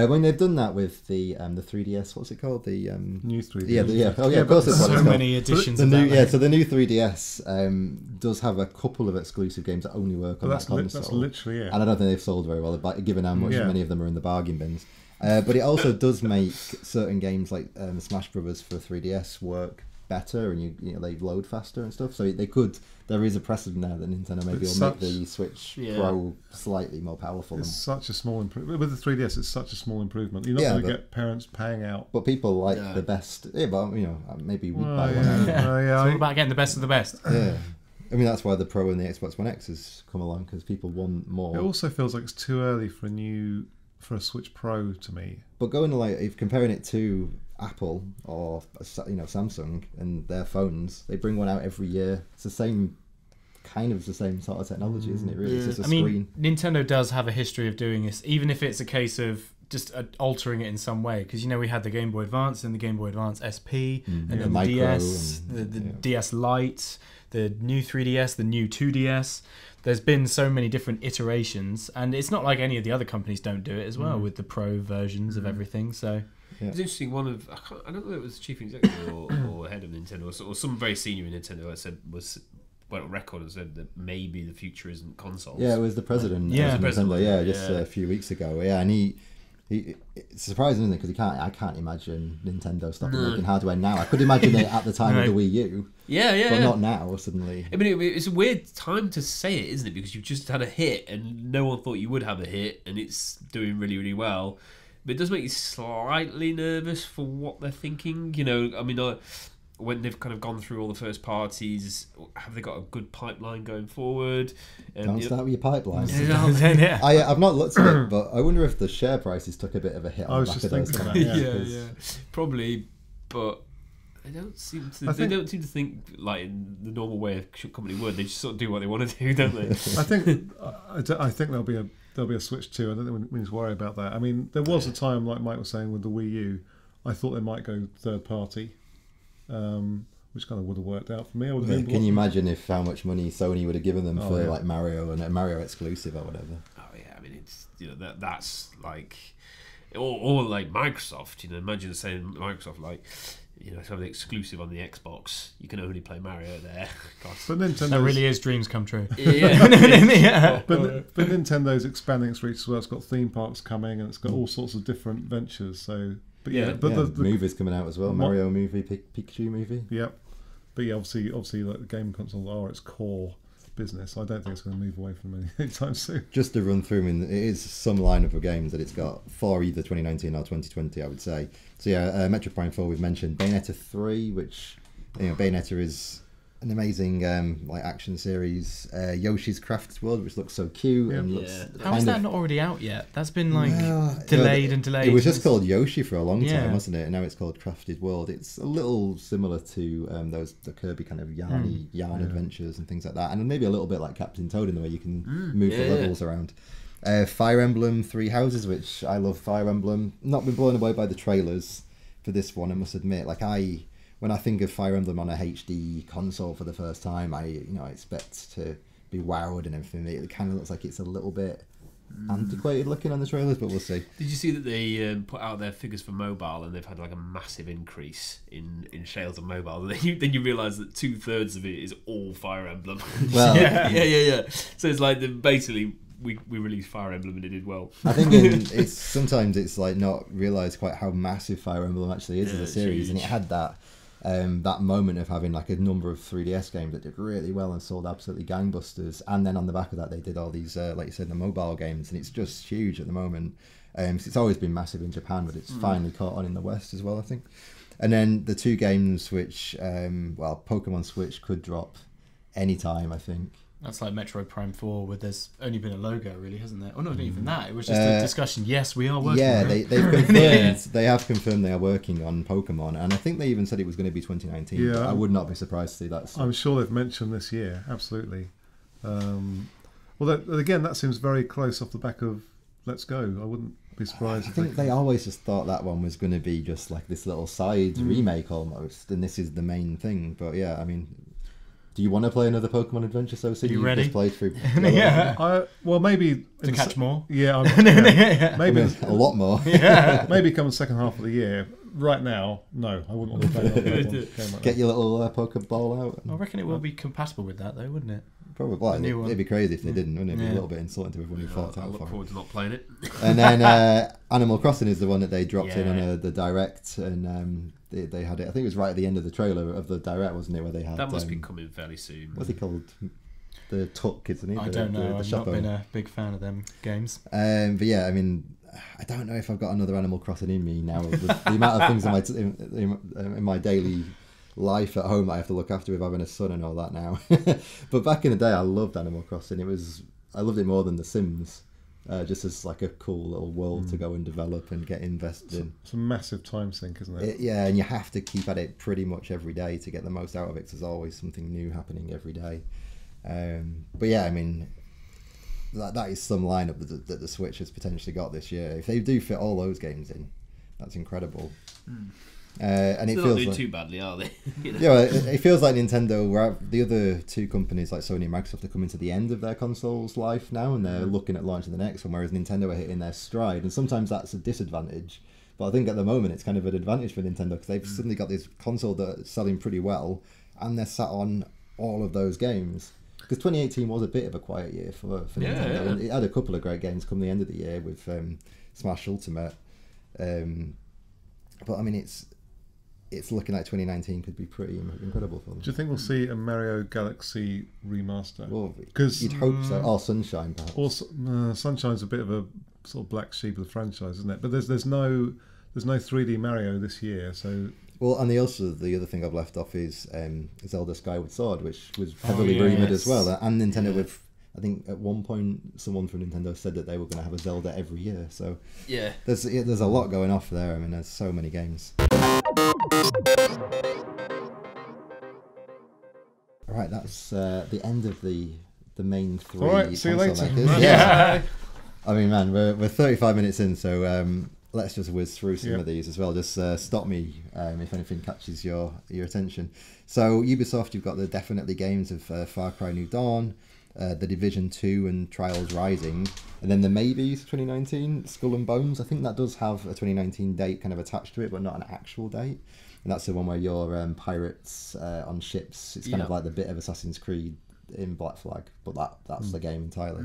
when they've done that with the 3DS, what's it called? The new 3DS. Of course it's so many editions. So the new 3DS does have a couple of exclusive games that only work on that console. That's literally it. And I don't think they've sold very well, given how much many of them are in the bargain bins. But it also does make certain games like Smash Brothers for 3DS work better, and you know they load faster and stuff. So they could. There is a precedent now that Nintendo maybe will make the Switch Pro slightly more powerful. It's such a small improvement. With the 3DS, it's such a small improvement. You're not going to get parents paying out. But people like the best. Yeah, but you know, maybe we'd buy one. It's all about getting the best of the best. Yeah. I mean, that's why the Pro and the Xbox One X has come along, because people want more. It also feels like it's too early for a Switch Pro to me. But going to if comparing it to Apple or Samsung and their phones, they bring one out every year. It's the same sort of technology, isn't it? Really, it's just a screen. Nintendo does have a history of doing this, even if it's a case of just altering it in some way. Because we had the Game Boy Advance and the Game Boy Advance SP, and then the DS, the DS Lite, the new 3DS, the new 2DS. There's been so many different iterations, and it's not like any of the other companies don't do it as well with the Pro versions of everything. So it's interesting. I don't know if it was the chief executive or head of Nintendo or some very senior in Nintendo went on record and said that maybe the future isn't consoles. Yeah, it was the president of Nintendo. Just a few weeks ago. Yeah, and he it's surprising, isn't it? Because I can't imagine Nintendo stopping making hardware now. I could imagine it at the time of the Wii U. But not now, suddenly. I mean, it's a weird time to say it, isn't it? Because you've just had a hit and no one thought you would have a hit, and it's doing really, really well. But it does make you slightly nervous for what they're thinking. I mean, when they've kind of gone through all the first parties, have they got a good pipeline going forward? Don't start with your pipeline. I've not looked at it, but I wonder if the share prices took a bit of a hit. I was just thinking that. Probably, but they don't seem to. They don't seem to think like in the normal way a company would. They just sort of do what they want to do, don't they? I think there'll be a Switch 2. I don't think we need to worry about that. I mean, there was a time, like Mike was saying, with the Wii U, I thought they might go third party. Which kind of would have worked out for me. Can you imagine how much money Sony would have given them for like Mario and a Mario exclusive or whatever? Oh yeah, I mean it's that's like, or like Microsoft. Imagine saying Microsoft like, something exclusive on the Xbox. You can only play Mario there. But Nintendo, that really is dreams come true. But Nintendo's expanding its reach as well. It's got theme parks coming, and it's got all sorts of different ventures. So. But the movie's coming out as well. Mario movie, Pikachu movie. Yep. But obviously, like the game consoles are its core business. I don't think it's going to move away from them anytime soon. Just to run through, it is some lineup of games that it's got for either 2019 or 2020, I would say. So Metroid Prime 4 we've mentioned. Bayonetta 3, which Bayonetta is an amazing action series. Yoshi's Crafted World, which looks so cute and looks. How is that not already out yet? That's been delayed and delayed. It was just called Yoshi for a long time, wasn't it? And now it's called Crafted World. It's a little similar to the Kirby kind of yarn adventures and things like that, and maybe a little bit like Captain Toad in the way you can move the levels around. Fire Emblem 3 Houses, which I love. Fire Emblem. Not been blown away by the trailers for this one, I must admit. When I think of Fire Emblem on a HD console for the first time, I expect to be wowed and everything. It kind of looks like it's a little bit antiquated looking on the trailers, but we'll see. Did you see that they put out their figures for mobile, and they've had like a massive increase in sales of mobile? And then you realise that 2/3 of it is all Fire Emblem. Well, yeah. So it's like basically we released Fire Emblem and it did well. I think sometimes it's like not realised quite how massive Fire Emblem actually is as a series, and it had that moment of having like a number of 3DS games that did really well and sold absolutely gangbusters, and then on the back of that they did all these like you said, the mobile games, and it's just huge at the moment. So it's always been massive in Japan, but it's finally caught on in the West as well, I think. And then the two games which Pokemon Switch could drop anytime, I think. That's like Metroid Prime 4, where there's only been a logo, really, hasn't there? Oh, not even that. It was just a discussion. Yes, we are working on it. They've confirmed. They have confirmed they are working on Pokemon, and I think they even said it was going to be 2019. Yeah, but I would not be surprised to see that. I'm sure they've mentioned this year, absolutely. Again, that seems very close off the back of Let's Go. I wouldn't be surprised. I think they always just thought that one was going to be just like this little side remake almost, and this is the main thing. But yeah, I mean, do you want to play another Pokemon Adventure so soon? You ready? Just played through. Maybe to catch more. Yeah, maybe a lot more. Yeah, maybe come the second half of the year. Right now, no, I wouldn't want to play another game like Get your little Pokeball out. I reckon it will be compatible with that, though, wouldn't it? Probably. Well, it'd be crazy if they didn't, wouldn't it? It'd be a little bit insulting to everyone who fought out I look forward to not playing it. And then Animal Crossing is the one that they dropped in on the Direct, and they had it. I think it was right at the end of the trailer of the Direct, wasn't it? Where they had that must be coming fairly soon. What's he called? The Tuck, isn't he? I don't know. I've not been a big fan of them games. But yeah, I mean, I don't know if I've got another Animal Crossing in me now. The amount of things in my daily life at home that I have to look after with having a son and all that now. But back in the day, I loved Animal Crossing. I loved it more than The Sims. Just as like a cool little world to go and develop and get invested in. It's a massive time sink, isn't it? Yeah, and you have to keep at it pretty much every day to get the most out of it, 'cause there's always something new happening every day. But yeah, I mean, that is some lineup that the Switch has potentially got this year. If they do fit all those games in, that's incredible. And it They're feels not doing like, too badly, are they? You know? Yeah, well, it feels like Nintendo, where the other two companies like Sony and Microsoft are coming to the end of their console's life now, and they're looking at launching the next one, whereas Nintendo are hitting their stride, and sometimes that's a disadvantage. But I think at the moment it's kind of an advantage for Nintendo, because they've suddenly got this console that's selling pretty well, and they're sat on all of those games. Because 2018 was a bit of a quiet year for Nintendo. Yeah. And it had a couple of great games come the end of the year with Smash Ultimate. But I mean, it's looking like 2019 could be pretty incredible for them. Do you think we'll see a Mario Galaxy remaster? Well, 'cause you'd hope so. Or Sunshine, perhaps. Also, Sunshine's a bit of a sort of black sheep of the franchise, isn't it? But there's no 3D Mario this year, so. Well, and the other thing I've left off is Zelda Skyward Sword, which was heavily rumoured as well. And Nintendo with, I think at one point someone from Nintendo said that they were going to have a Zelda every year. So yeah, there's a lot going off there. I mean, there's so many games. All right, that's the end of the main three. All right, see you later. Yeah. I mean, man, we're 35 minutes in, so let's just whiz through some of these as well. Just stop me if anything catches your attention. So Ubisoft, you've got the definitely games of Far Cry New Dawn, The Division 2 and Trials Rising, and then the maybes 2019, Skull and Bones. I think that does have a 2019 date kind of attached to it, but not an actual date. And that's the one where you're pirates on ships. It's kind of like the bit of Assassin's Creed in Black Flag, but that's the game entirely.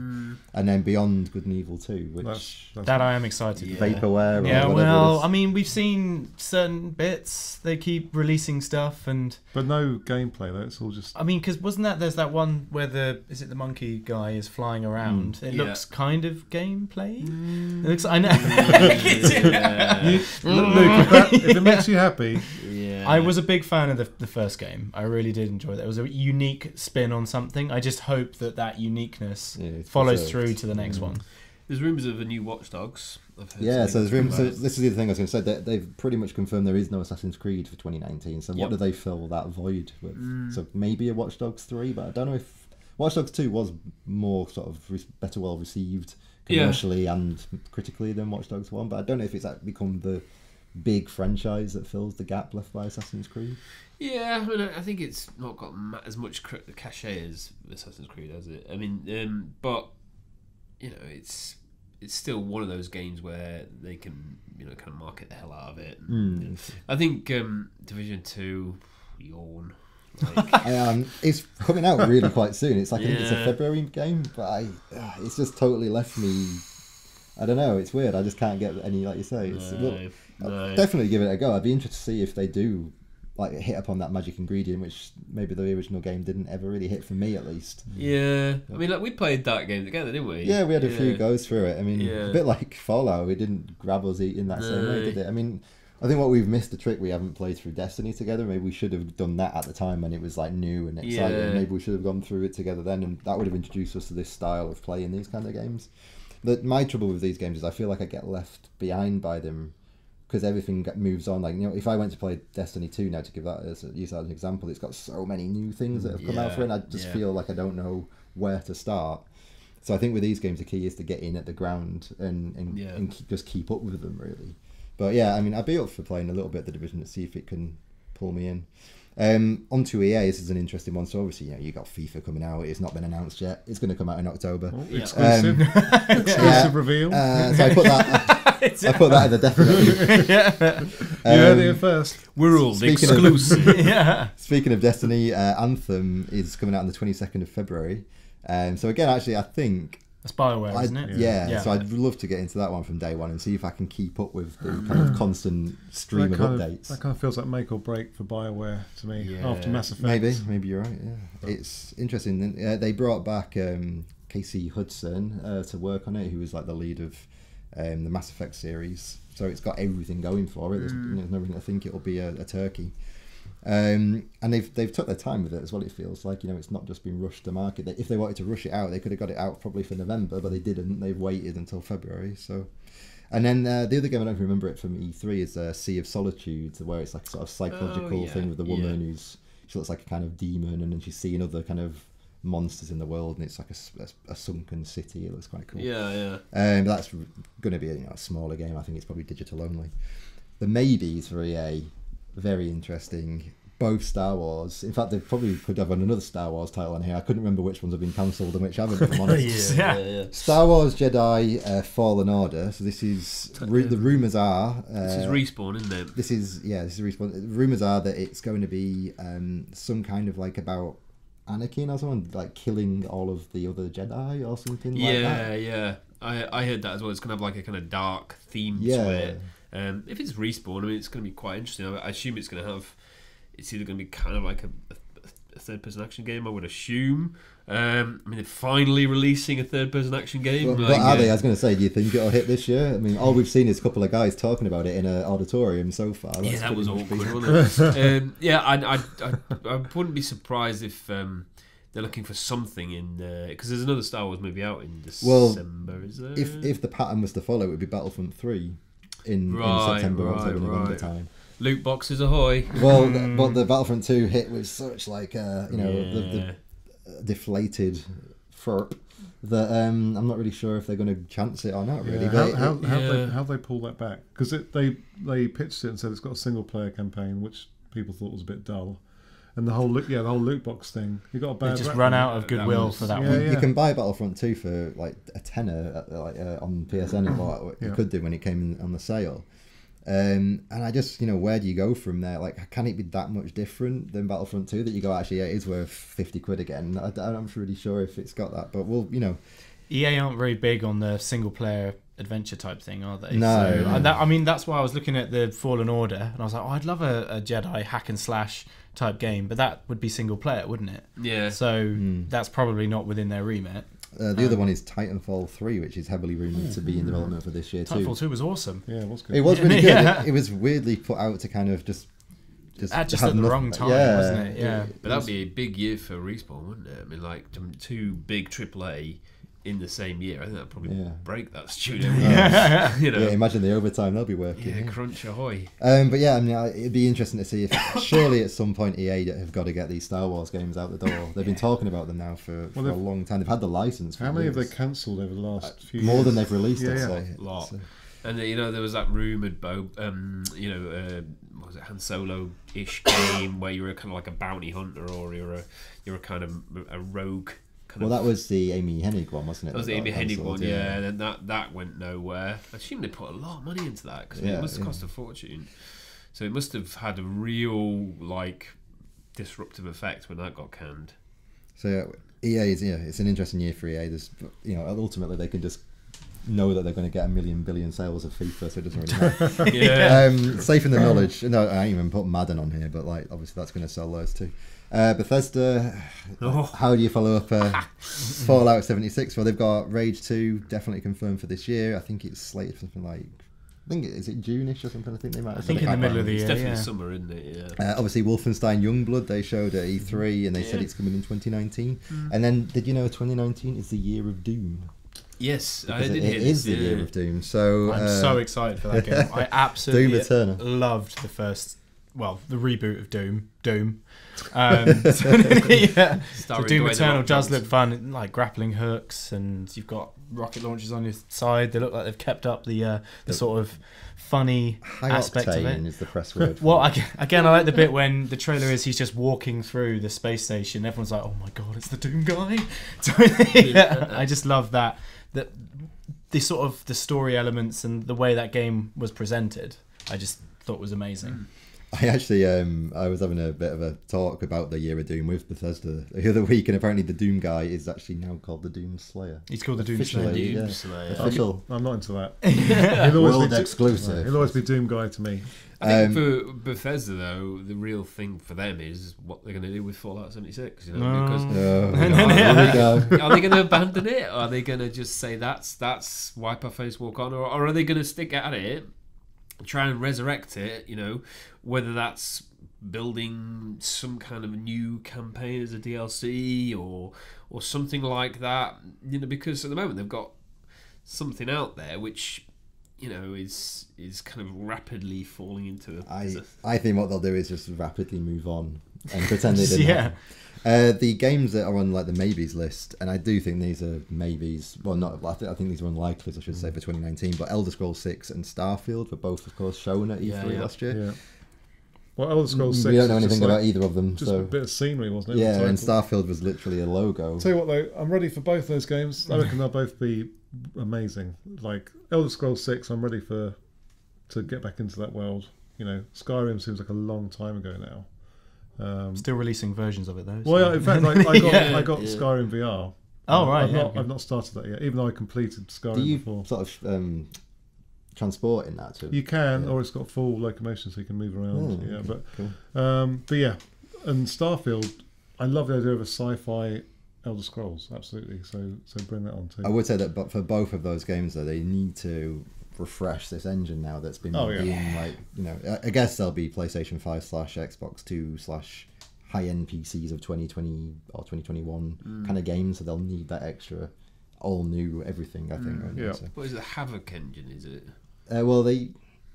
And then Beyond Good and Evil 2, which that I am excited for. Vaporware. Yeah, or well, I mean, we've seen certain bits. They keep releasing stuff, but no gameplay though. It's all just. I mean, because there's that one where the monkey guy is flying around. It looks kind of gameplay. It looks. I know. Luke, if it makes you happy. Yeah. I was a big fan of the first game. I really did enjoy that. It was a unique spin on something. I just hope that uniqueness follows through to the next one. There's rumours of a new Watch Dogs. Yeah, so there's rumours. So this is the other thing I was going to say. They've pretty much confirmed there is no Assassin's Creed for 2019. So what do they fill that void with? So maybe a Watch Dogs 3, but I don't know if Watch Dogs 2 was more sort of better well received commercially and critically than Watch Dogs 1. But I don't know if it's become the big franchise that fills the gap left by Assassin's Creed. Yeah, I mean, I think it's not got as much cachet as Assassin's Creed, has it? I mean, but you know, it's still one of those games where they can, you know, kind of market the hell out of it. And, I think Division 2, yawn. Like, it's coming out really quite soon. It's like I think it's a February game, but it's just totally left me. I don't know. It's weird. I just can't get any, like you say. I'll definitely give it a go. I'd be interested to see if they do like hit upon that magic ingredient, which maybe the original game didn't ever really hit for me, at least. Yeah, I mean, like we played that game together, didn't we? Yeah, we had a few goes through it. I mean, a bit like Fallout, it didn't grab us in that same way, did it? I mean, I think what we've missed the trick, we haven't played through Destiny together. Maybe we should have done that at the time when it was like new and exciting. Yeah. Maybe we should have gone through it together then, and that would have introduced us to this style of playing these kind of games. My trouble with these games is I feel like I get left behind by them because everything moves on. Like, you know, if I went to play Destiny 2 now, to use that as an example, it's got so many new things that have come out for it, and I just feel like I don't know where to start. So I think with these games, the key is to get in at the ground and just keep up with them, really. But yeah, I mean, I'd be up for playing a little bit of The Division to see if it can pull me in. Onto EA, this is an interesting one. So obviously, you know, you got FIFA coming out. It's not been announced yet. It's going to come out in October. Oh, exclusive, exclusive reveal. So I put that. I put that in the definitely. You heard it first. We're all exclusive. Speaking of Destiny, Anthem is coming out on the 22nd of February. So again, actually, I think that's BioWare, isn't it? Yeah. So I'd love to get into that one from day one and see if I can keep up with the kind of constant stream of updates. That kind of feels like make or break for BioWare to me after Mass Effect. Maybe you're right. Yeah, it's interesting. They brought back Casey Hudson to work on it, who was like the lead of the Mass Effect series. So it's got everything going for it. There's no reason to think it'll be a turkey. And they've took their time with it as well. It feels like, it's not just been rushed to market. If they wanted to rush it out, they could have got it out probably for November, but they didn't. They've waited until February. So, and then the other game, I don't remember it from E3, is Sea of Solitude, where it's like a sort of psychological thing with the woman she looks like a kind of demon, and then she's seeing other kind of monsters in the world, and it's like a sunken city. It looks quite cool. But that's going to be a smaller game. I think it's probably digital only. The maybes for EA. Very interesting. Both Star Wars. In fact, they probably could have another Star Wars title on here. I couldn't remember which ones have been cancelled and which haven't, if I'm honest. Star Wars Jedi Fallen Order. So this is the rumours are. This is Respawn, isn't it? This is Respawn. The rumours are that it's going to be some kind of like about Anakin or someone like killing all of the other Jedi or something like that. Yeah. I heard that as well. It's going to have like a kind of dark theme to it. If it's Respawn, I mean, it's going to be quite interesting. I assume it's going to have. It's either going to be kind of like a third-person action game, I would assume. I mean, they're finally releasing a third-person action game. What are they? I was going to say, do you think it'll hit this year? I mean, all we've seen is a couple of guys talking about it in an auditorium so far. That was awkward, wasn't it? I wouldn't be surprised if they're looking for something in because there's another Star Wars movie out in December, is there? If the pattern was to follow, it would be Battlefront 3 in September, October, November time. Loot boxes ahoy! Well, but the Battlefront 2 hit with such like the deflated FERP that I'm not really sure if they're going to chance it or not. Really, how they pull that back? Because they pitched it and said it's got a single player campaign, which people thought was a bit dull. And the whole loot box thing, you got a bad. They just run out of goodwill for that one. You can buy Battlefront 2 for like a tenner, on PSN, or you could do when it came on the sale. And I just, where do you go from there? Like, can it be that much different than Battlefront 2 that you go, actually, it is worth 50 quid again? I'm not really sure if it's got that, but EA aren't very big on the single player adventure type thing, are they? No. So, that's why I was looking at the Fallen Order, and I was like, I'd love a Jedi hack and slash type game, but that would be single player, wouldn't it? Yeah. So that's probably not within their remit. The other one is Titanfall 3, which is heavily rumoured to be in development for this year too. Titanfall 2 was awesome. Yeah, it was good. It was really good. It was weirdly put out to kind of just at the wrong time, wasn't it? Yeah. But that'd be a big year for Respawn, wouldn't it? I mean, like two big AAA in the same year. I think that'd probably break that studio. Imagine the overtime they'll be working. Yeah, crunch ahoy. But yeah, I mean, it'd be interesting to see if surely at some point EA have got to get these Star Wars games out the door. They've been talking about them now for a long time. They've had the license. How many have they cancelled over the last few years? More than they've released, I'd say. A lot. So. And there was that rumoured, what was it, Han Solo-ish game where you were kind of like a bounty hunter, or you're a kind of a rogue. That was the Amy Hennig one, wasn't it? That was the Amy Hennig one, yeah. And then that went nowhere. I assume they put a lot of money into that because it must have cost a fortune. So it must have had a real disruptive effect when that got canned. So EA is it's an interesting year for EA. There's ultimately they can just know that they're going to get 1 billion sales of FIFA, so it doesn't really matter. Safe in the knowledge. No, I ain't even put Madden on here, but obviously that's going to sell those too. Bethesda, how do you follow up Fallout 76? Well, they've got Rage 2 definitely confirmed for this year. I think it's slated for something like, is it June-ish or something? I think they might. I think in the middle of the year. It's definitely summer, isn't it? Yeah. Obviously, Wolfenstein Youngblood they showed at E3, and they said it's coming in 2019. And then, did you know 2019 is the year of Doom? Yes, I did hear this. It is the year of Doom. So I'm so excited for that game. I absolutely loved the first. Well, the reboot of Doom. So Doom Eternal does look fun, like grappling hooks, and you've got rocket launchers on your side. They look like they've kept up the sort of funny aspect of it. Is the press word. Well, again, I like the bit when the trailer is he's just walking through the space station. Everyone's like, "Oh my god, it's the Doom guy!" So, I just love that the sort of the story elements and the way that game was presented. I just thought was amazing. I actually, I was having a bit of a talk about the Year of Doom with Bethesda the other week, and apparently the Doom guy is actually now called the Doom Slayer. He's called the Doom Slayer. Yeah. Slayer. Official. I'm not into that. World exclusive. He'll always be Doom guy to me. I think for Bethesda, though, the real thing for them is what they're going to do with Fallout 76. You know, because are they going to abandon it? Or are they going to just say that's wipe our face, walk on, or are they going to stick at it, try and resurrect it? You know, whether that's building some kind of new campaign as a DLC or something like that. You know, because at the moment they've got something out there which, you know, is kind of rapidly falling into. I think what they'll do is just rapidly move on and pretend they didn't. The games that are on like the maybes list, and I do think these are maybes. Well, not. I think these are unlikely, I should say, for 2019. But Elder Scrolls 6 and Starfield were both, of course, shown at E3 last year. Yeah. Well, Elder Scrolls 6. We don't know anything about either of them. Just a bit of scenery, wasn't it? Yeah, and Starfield was literally a logo. Tell you what, though, I'm ready for both those games. I reckon they'll both be amazing. Like Elder Scrolls 6, I'm ready to get back into that world. You know, Skyrim seems like a long time ago now. Still releasing versions of it though. Well, yeah, in fact, I got Skyrim VR. Oh right, I've not started that yet, even though I completed Skyrim Do you before. sort of transport in that too? You can, or it's got full locomotion, so you can move around. Oh, okay, cool. But yeah, and Starfield, I love the idea of a sci-fi Elder Scrolls, absolutely. So bring that on too. I would say that, but for both of those games, though, they need to refresh this engine now that's been being like, you know, I guess there'll be PlayStation 5 / Xbox 2 / high-end PCs of 2020 or 2021 kind of games, so they'll need that extra all new everything, I think. Yeah. So. What is the Havoc engine, is it? Well, they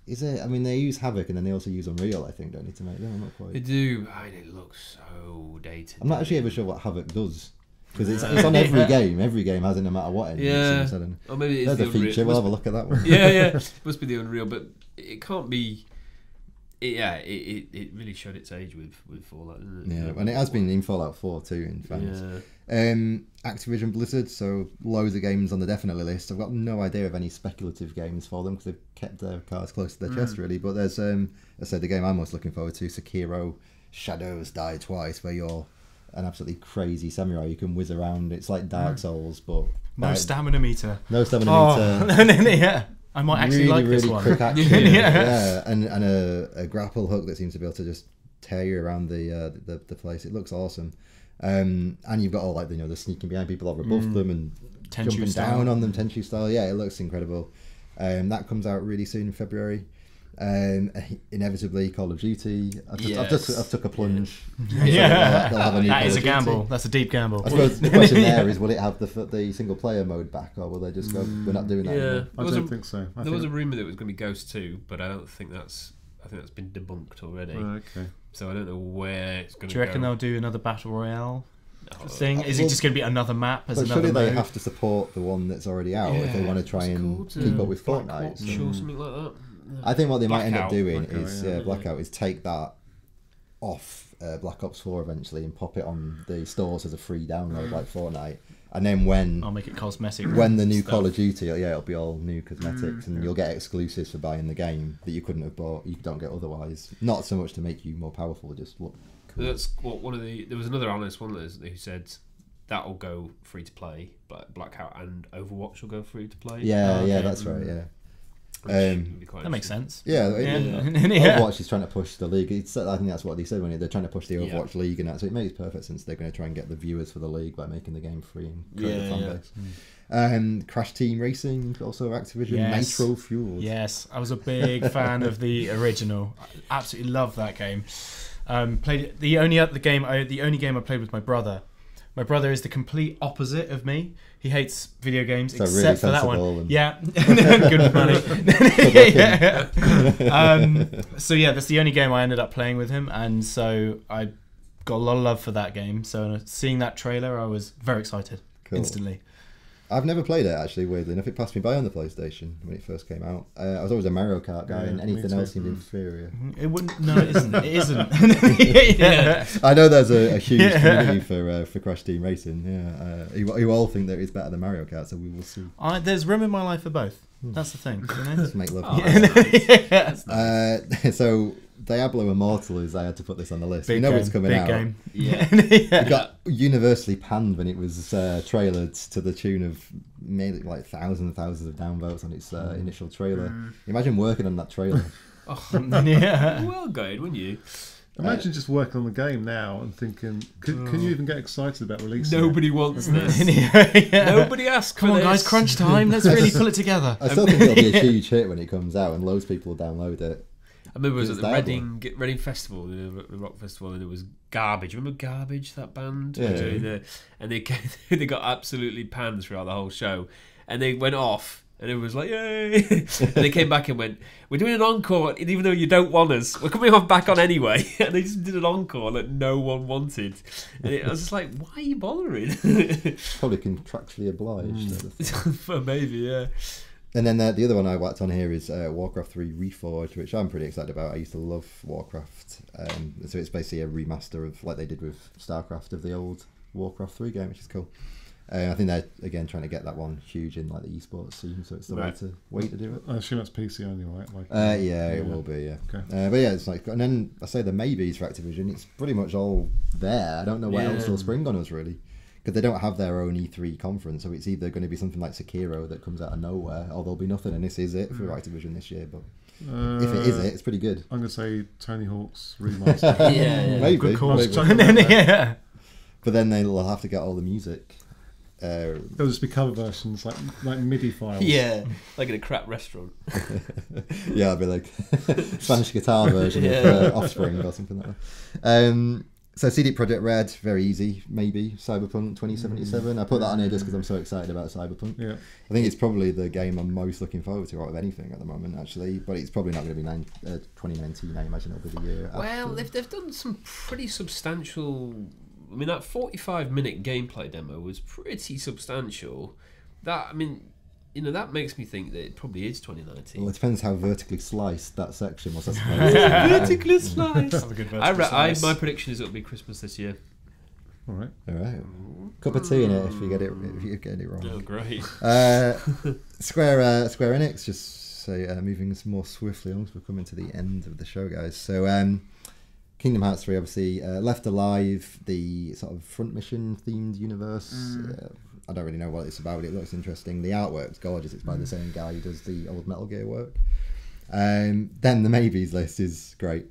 use Havoc and then they also use Unreal, I think, don't they, to make them? I'm not quite. They do. It looks so dated. I'm not actually ever sure what Havoc does. Because it's on every game. Every game has it, no matter what engine. Yeah. Or maybe it's there's a feature. We'll have a look at that one. Yeah. It must be the Unreal, but it can't be. It really showed its age with Fallout, didn't it? Yeah, and it has been in Fallout 4 too, in fairness. Activision Blizzard, so loads of games on the definitely list. I've got no idea of any speculative games for them because they've kept their cards close to their chest, really. But there's, I said, the game I'm most looking forward to, Sukira, Shadows Die Twice, where you're an absolutely crazy samurai. You can whiz around. It's like Dark Souls, but no stamina meter. No stamina meter. Yeah. I might actually like this one. Quick action. Yeah, and a grapple hook that seems to be able to just tear you around the place. It looks awesome. And you've got all like the sneaking behind people or above them and Tenchu jumping style. down on them, Tenchu style. Yeah, it looks incredible. That comes out really soon in February. Inevitably, Call of Duty. I've took a plunge. That is a gamble. That's a deep gamble. I suppose the question there is, will it have the single player mode back, or will they just go, we're not doing that anymore? I don't think so. There was a rumour that it was going to be Ghost 2, but I think that's been debunked already. Okay. So I don't know where it's going to go. Do you reckon they'll do another Battle Royale thing? Is it just going to be another map as but another surely mode? they have to support the one that's already out if they want to try and keep up with Fortnite. or something like that. I think what they might end up doing Blackout, is take that off Black Ops 4 eventually and pop it on the stores as a free download like Fortnite. And then when I'll make it cosmetic. When the new Call of Duty, it'll be all new cosmetics, and you'll get exclusives for buying the game that you couldn't have bought, you don't get otherwise. Not so much to make you more powerful, just look cool. That's what there was another analyst, who said that'll go free to play, but Blackout and Overwatch will go free to play. Yeah, that's right. Yeah. That makes sense. Yeah, Overwatch is trying to push the league. I think that's what they said when they're trying to push the Overwatch league and that. So it makes perfect sense. They're going to try and get the viewers for the league by making the game free and create a fan base. Crash Team Racing, also Activision, Nitro Fueled. Yes, I was a big fan of the original. I absolutely love that game. Played the only game I played with my brother. My brother is the complete opposite of me. He hates video games, so except really for that one. Yeah, good with money. So that's the only game I ended up playing with him, and so I got a lot of love for that game. So seeing that trailer, I was very excited instantly. I've never played it, actually, weirdly enough. It passed me by on the PlayStation when it first came out. I was always a Mario Kart guy, and anything else seemed inferior. It wouldn't. No, it isn't. It isn't. I know there's a huge community for Crash Team Racing. Yeah, you all think that it's better than Mario Kart, so we will see. There's room in my life for both. That's the thing. Just make love. Nice. So Diablo Immortal is I had to put this on the list. Big we know game, it's coming big out. Game. Yeah. It got universally panned when it was trailered to the tune of maybe like thousands and thousands of downvotes on its initial trailer. Imagine working on that trailer. Yeah. Well, good, wouldn't you? Imagine just working on the game now and thinking, can you even get excited about releasing Nobody wants this. Yeah. Nobody asked Come for on, guys, this. crunch time. Let's really pull it together. I still think it'll be a huge hit when it comes out and loads of people will download it. I remember it was at the Diablo. Reading Festival, the rock festival, and it was Garbage. Remember Garbage, that band? Yeah. And they got absolutely panned throughout the whole show. And they went off, and it was like, yay! And they came back and went, we're doing an encore, even though you don't want us. We're coming back on anyway. And they just did an encore that no one wanted. And I was just like, why are you bothering? Probably contractually obliged. Well, maybe, yeah. And then the other one I whacked on here is Warcraft 3 Reforged, which I'm pretty excited about. I used to love Warcraft. So it's basically a remaster of, like they did with StarCraft, of the old Warcraft 3 game, which is cool. I think they're, again, trying to get that one huge in like the esports scene, so it's the way to do it. I assume that's PC only, right? Yeah, it will be, yeah. Okay. But yeah, it's like, and then I say the maybes for Activision, it's pretty much all there. I don't know what else will spring on us, really. Because they don't have their own E3 conference, so it's either going to be something like Sukira that comes out of nowhere, or there'll be nothing, and this is it for Activision this year. But if it is it's pretty good. I'm going to say Tony Hawk's remaster. Yeah. Maybe. Good call. Maybe. Yeah. But then they'll have to get all the music. There'll just be cover versions, like MIDI files. Yeah, like in a crap restaurant. Yeah, it'll be like Spanish guitar version of Offspring or something like that. So CD Projekt Red, very easy, maybe. Cyberpunk 2077. I put that on here just because I'm so excited about Cyberpunk. Yeah. I think it's probably the game I'm most looking forward to out of anything at the moment, actually. But it's probably not going to be 2019, I imagine it'll be the year Well, after. they've done some pretty substantial... I mean, that 45-minute gameplay demo was pretty substantial. That, I mean... You know, that makes me think that it probably is 2019. Well, it depends how vertically sliced that section was, I suppose. Vertically sliced. Have a good vertical slice. My prediction is it'll be Christmas this year. All right. Cup of tea in it if you get it wrong. Oh, great. Square Enix, just say moving more swiftly on, because we're coming to the end of the show, guys. So Kingdom Hearts 3, obviously, Left Alive, the sort of front mission themed universe. I don't really know what it's about. It looks interesting. The artwork's gorgeous. It's by the same guy who does the old Metal Gear work. Then the maybes list is great.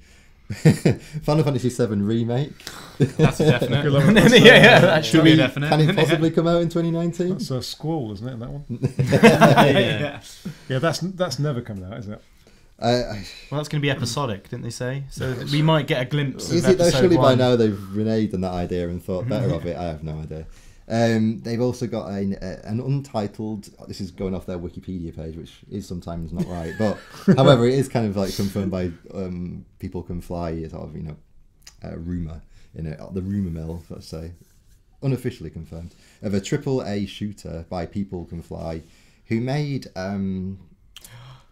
Final Fantasy VII Remake. That's a definite. Yeah, that should be a definite. Can it possibly come out in 2019? That's a Squall, isn't it, that one? Yeah. Yeah, that's never coming out, is it? Well, that's going to be episodic, didn't they say? So we might get a glimpse of Is it though? episode Surely by 1. now they've reneged on that idea and thought better of it. I have no idea. They've also got an untitled. This is going off their Wikipedia page, which is sometimes not right, but however, it is kind of like confirmed by People Can Fly, sort of, you know, rumor in it, the rumor mill, let's say, unofficially confirmed, of a AAA shooter by People Can Fly, who made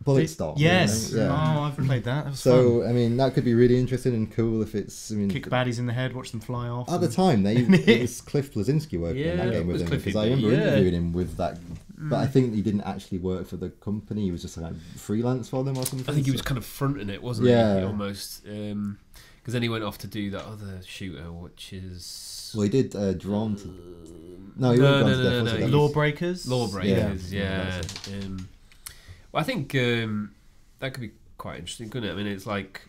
Bulletstorm. Yes. Yeah. Oh, I've played that. That was So fun. I mean, that could be really interesting and cool if it's. I mean, Kick baddies in the head, watch them fly off. at the time, it was Cliff Blazinski working on that Yeah, game it with was him, Cliffy because I B, remember yeah. interviewing him with that. But I think he didn't actually work for the company. He was just like freelance for them or something. I think he was kind of fronting it, wasn't Yeah. he? Almost. Because then he went off to do that other shooter, which is... Well, he did Drawn to. No, he wasn't Drawn to Death, was it? That was- Lawbreakers. Lawbreakers, Yeah. yeah. Well, I think that could be quite interesting, couldn't it? I mean, it's like...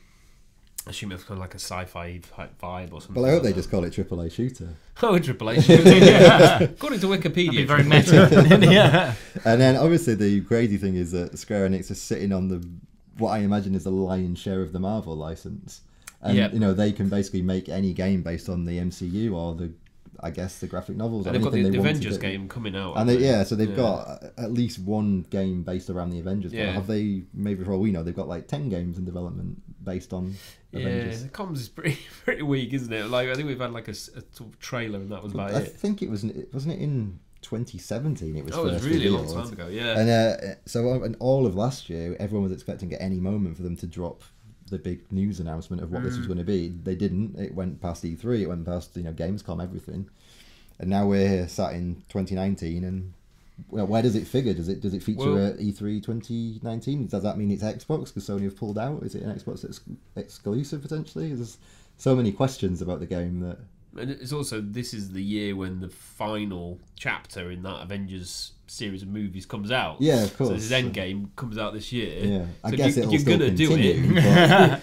I assume it's kind of like a sci-fi type vibe or something. Well, I hope like they just call it AAA shooter. Oh, Triple H. Yeah. According to Wikipedia. That'd be very meta. Yeah. And then obviously the crazy thing is that Square Enix is sitting on the what I imagine is the lion's share of the Marvel license. And Yep. you know, they can basically make any game based on the MCU or the graphic novels. And or they've got anything the they want to Avengers do. game coming out. And so they've Yeah. got at least one game based around the Avengers. Yeah. Have they? Maybe for all we know, they've got like 10 games in development based on Avengers. Yeah, the comms is pretty weak, isn't it? Like I think we've had like a sort of trailer, and that was about I it. think wasn't it in 2017? It was. Oh, it was first really a long revealed. time ago. Yeah. And so in all of last year, everyone was expecting at any moment for them to drop the big news announcement of what this was going to be. They didn't. It went past E3. It went past Gamescom, everything. And now we're sat in 2019, and Well, where does it figure? Does it feature at E3 2019? Does that mean it's Xbox because Sony have pulled out? Is it an Xbox exclusive potentially? There's so many questions about the game that. And it's also, this is the year when the final chapter in that Avengers series of movies comes out. Yeah, of course. So this Endgame comes out this year. Yeah, I so guess you're going to do it.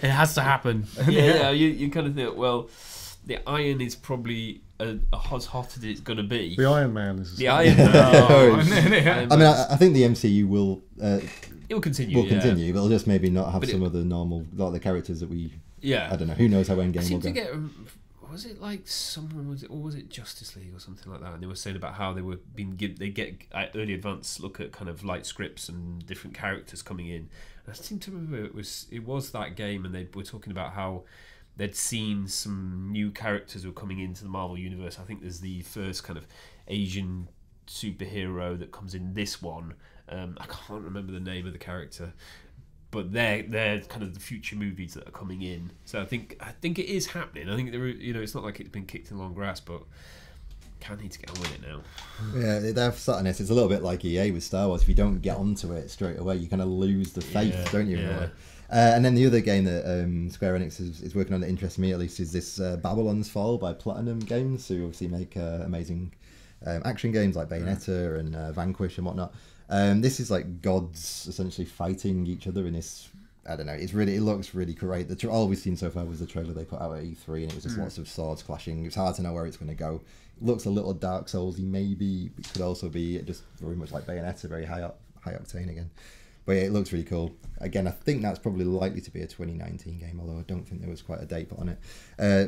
It has to happen. You kind of think, well, the iron is probably as hot as it's going to be. The Iron Man is the Iron Man. I mean, I think the MCU will. It will continue. But it'll just maybe not have some of the normal, like the characters that we. Yeah. I don't know. Who knows how Endgame will go. Was it like someone was it Justice League or something like that? And they were saying about how they get early advance look at kind of light scripts and different characters coming in. And I seem to remember it was that game, and they were talking about how they'd seen some new characters who were coming into the Marvel universe. I think there's the first kind of Asian superhero that comes in this one. I can't remember the name of the character. But they're kind of the future movies that are coming in. So I think it is happening. I think it's not like it's been kicked in long grass, but kind of need to get on with it now. Yeah, they're starting this. It's a little bit like EA with Star Wars. If you don't get onto it straight away, you kind of lose the faith, don't you? Yeah. Really? And then the other game that Square Enix is working on that interests me at least is this Babylon's Fall by Platinum Games, who obviously make amazing action games like Bayonetta and Vanquish and whatnot. This is like gods essentially fighting each other in this. I don't know. It looks really great. All we've seen so far was the trailer they put out at E3, and it was just lots of swords clashing. It's hard to know where it's going to go. It looks a little Dark Soulsy, maybe. It could also be just very much like Bayonetta, very high octane again. But yeah, it looks really cool. Again, I think that's probably likely to be a 2019 game, although I don't think there was quite a date put on it.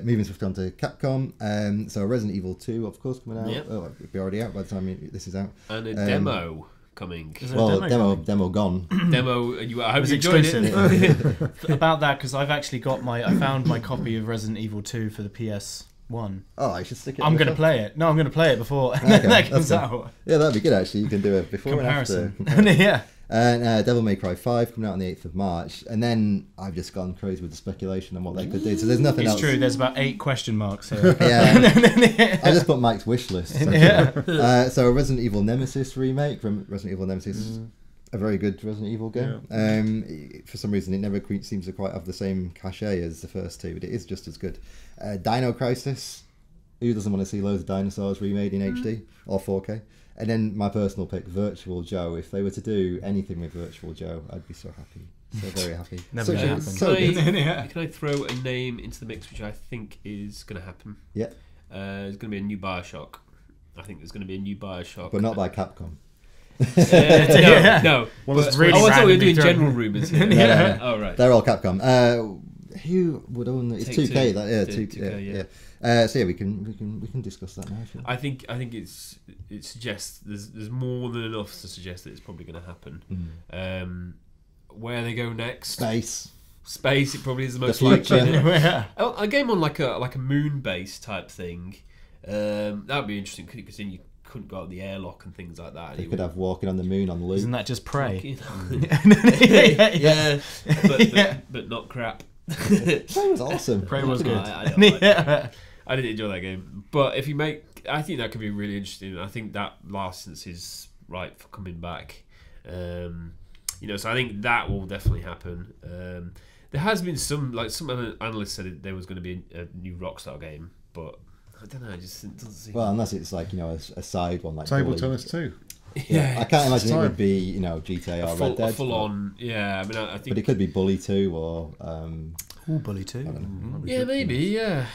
Moving swiftly on to Capcom. So Resident Evil 2, of course, coming out. Yep. Oh, it'll be already out by the time this is out. And a demo coming. Demo gone. Demo. I hope you enjoyed it. About that, because I've actually I found my copy of Resident Evil 2 for the PS1. Oh, I should stick it. I'm going to play it. No, I'm going to play it before that comes out. Yeah, that'd be good actually. You can do it before comparison. And after. Yeah. And Devil May Cry 5 coming out on the 8th of March. And then I've just gone crazy with the speculation on what they could do. So there's nothing else. It's true, there's about 8 question marks here. Yeah. I just put Mike's wish list. So a Resident Evil Nemesis remake from Resident Evil Nemesis. A very good Resident Evil game. Yeah. For some reason, it never seems to quite have the same cachet as the first two, but it is just as good. Dino Crisis. Who doesn't want to see loads of dinosaurs remade in HD or 4K? And then my personal pick, Virtual Joe. If they were to do anything with Virtual Joe, I'd be so happy. So very happy. Never going to happen. Can I throw a name into the mix which I think is going to happen? Yeah. There's going to be a new Bioshock. I think there's going to be a new Bioshock. But not by Capcom. No. Well, I thought we were doing general rumours here. Yeah. Oh, right. They're all Capcom. Who would own it? It's 2K. That, 2K, yeah. So yeah, we can discuss that now. Sure. I think it suggests there's more than enough to suggest that it's probably going to happen. Where they go next? Space. It probably is the most likely. A game on like a moon base type thing. That would be interesting because then you couldn't go out the airlock and things like that. They could have Walking on the Moon on loop. Isn't that just Prey? Yeah, but not crap. Prey was awesome. Prey was good. I didn't enjoy that game, but if you I think that could be really interesting. I think that license is right for coming back. So I think that will definitely happen. There has been some analysts said there was going to be a new Rockstar game, but I don't know. It doesn't seem. Well, unless it's like a side one like Table Tennis 2. Yeah, I can't imagine it would be GTA or Red Dead. Full on. Yeah, I mean, I think. But it could be Bully 2 or. Bully 2. Yeah, maybe. Yeah,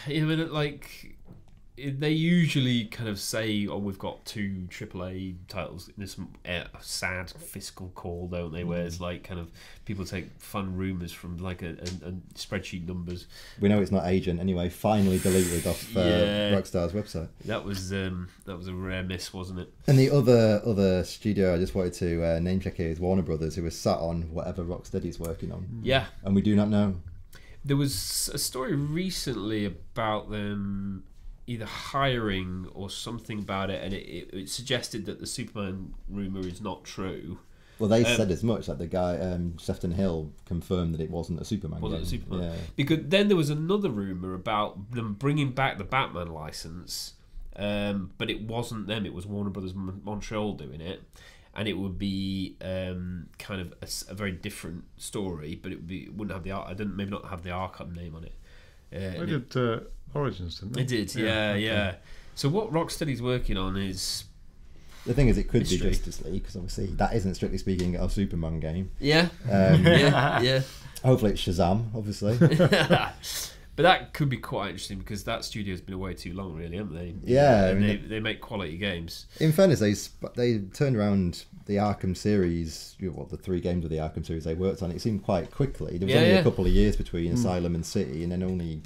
they usually kind of say, "Oh, we've got 2 AAA titles." There's some sad fiscal call, don't they? Where it's like kind of people take fun rumours from like a spreadsheet numbers. We know it's not Agent anyway. Finally deleted off Rockstar's website. That was a rare miss, wasn't it? And the other studio I just wanted to name check here is Warner Brothers, who was sat on whatever Rocksteady's working on. Yeah, and we do not know. There was a story recently about them either hiring or something about it, and it suggested that the Superman rumour is not true. Well, they said as much. Like the guy, Sefton Hill, confirmed that it wasn't a Superman game. Wasn't a Superman. Yeah. Because then there was another rumour about them bringing back the Batman licence, but it wasn't them. It was Warner Brothers Montreal doing it, and it would be kind of a very different story, but it wouldn't have the maybe not have the Arkham name on it. They did Origins, didn't they? They did, yeah. So what Rocksteady's working on is... The thing is, it could be Justice League, because obviously that isn't, strictly speaking, a Superman game. Yeah. Yeah. Hopefully it's Shazam, obviously. But that could be quite interesting, because that studio's been away too long, really, haven't they? Yeah. They make quality games. In fairness, they turned around the Arkham series, the 3 games of the Arkham series they worked on. It seemed quite quickly. There was only a couple of years between Asylum and City, and then only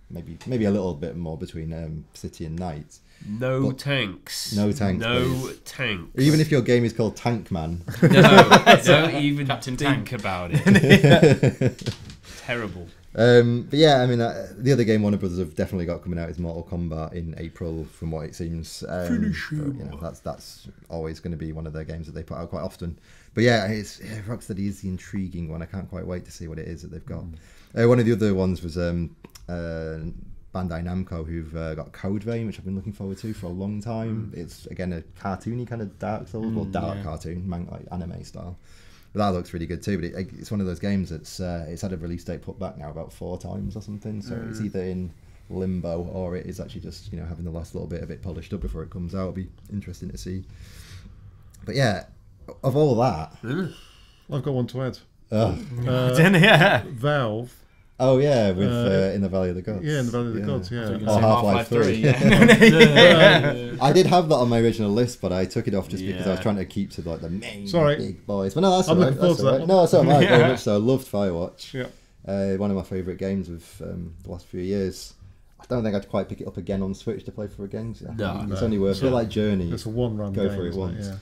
maybe a little bit more between City and Night. No tanks. No tanks. No tanks. Even if your game is called Tankman. No, don't even think about it. Terrible. But yeah, I mean, the other game Warner Brothers have definitely got coming out is Mortal Kombat in April, from what it seems. Finish him. You know, that's always going to be one of their games that they put out quite often. But yeah, Rocksteady is the intriguing one. I can't quite wait to see what it is that they've got. One of the other ones was Bandai Namco, who've got Code Vein, which I've been looking forward to for a long time. It's again a cartoony kind of Dark Souls, dark cartoon, like anime style. But that looks really good too. But it's one of those games that's it's had a release date put back now about 4 times or something. So it's either in limbo or it is actually just having the last little bit of it polished up before it comes out. It'll be interesting to see. But yeah, of all that, I've got one to add. Valve. Oh yeah, with In the Valley of the Gods. Yeah, In the Valley of the Gods. Yeah. Or Half-Life 3. I did have that on my original list, but I took it off just because I was trying to keep to like the main big boys. But no, that's all right. No, that's all right. Very much so. I loved Firewatch. Yeah. One of my favourite games of the last few years. I don't think I'd quite pick it up again on Switch to play for again. It's only worth it. Like Journey. It's a one-run Go game, for it once. Yeah.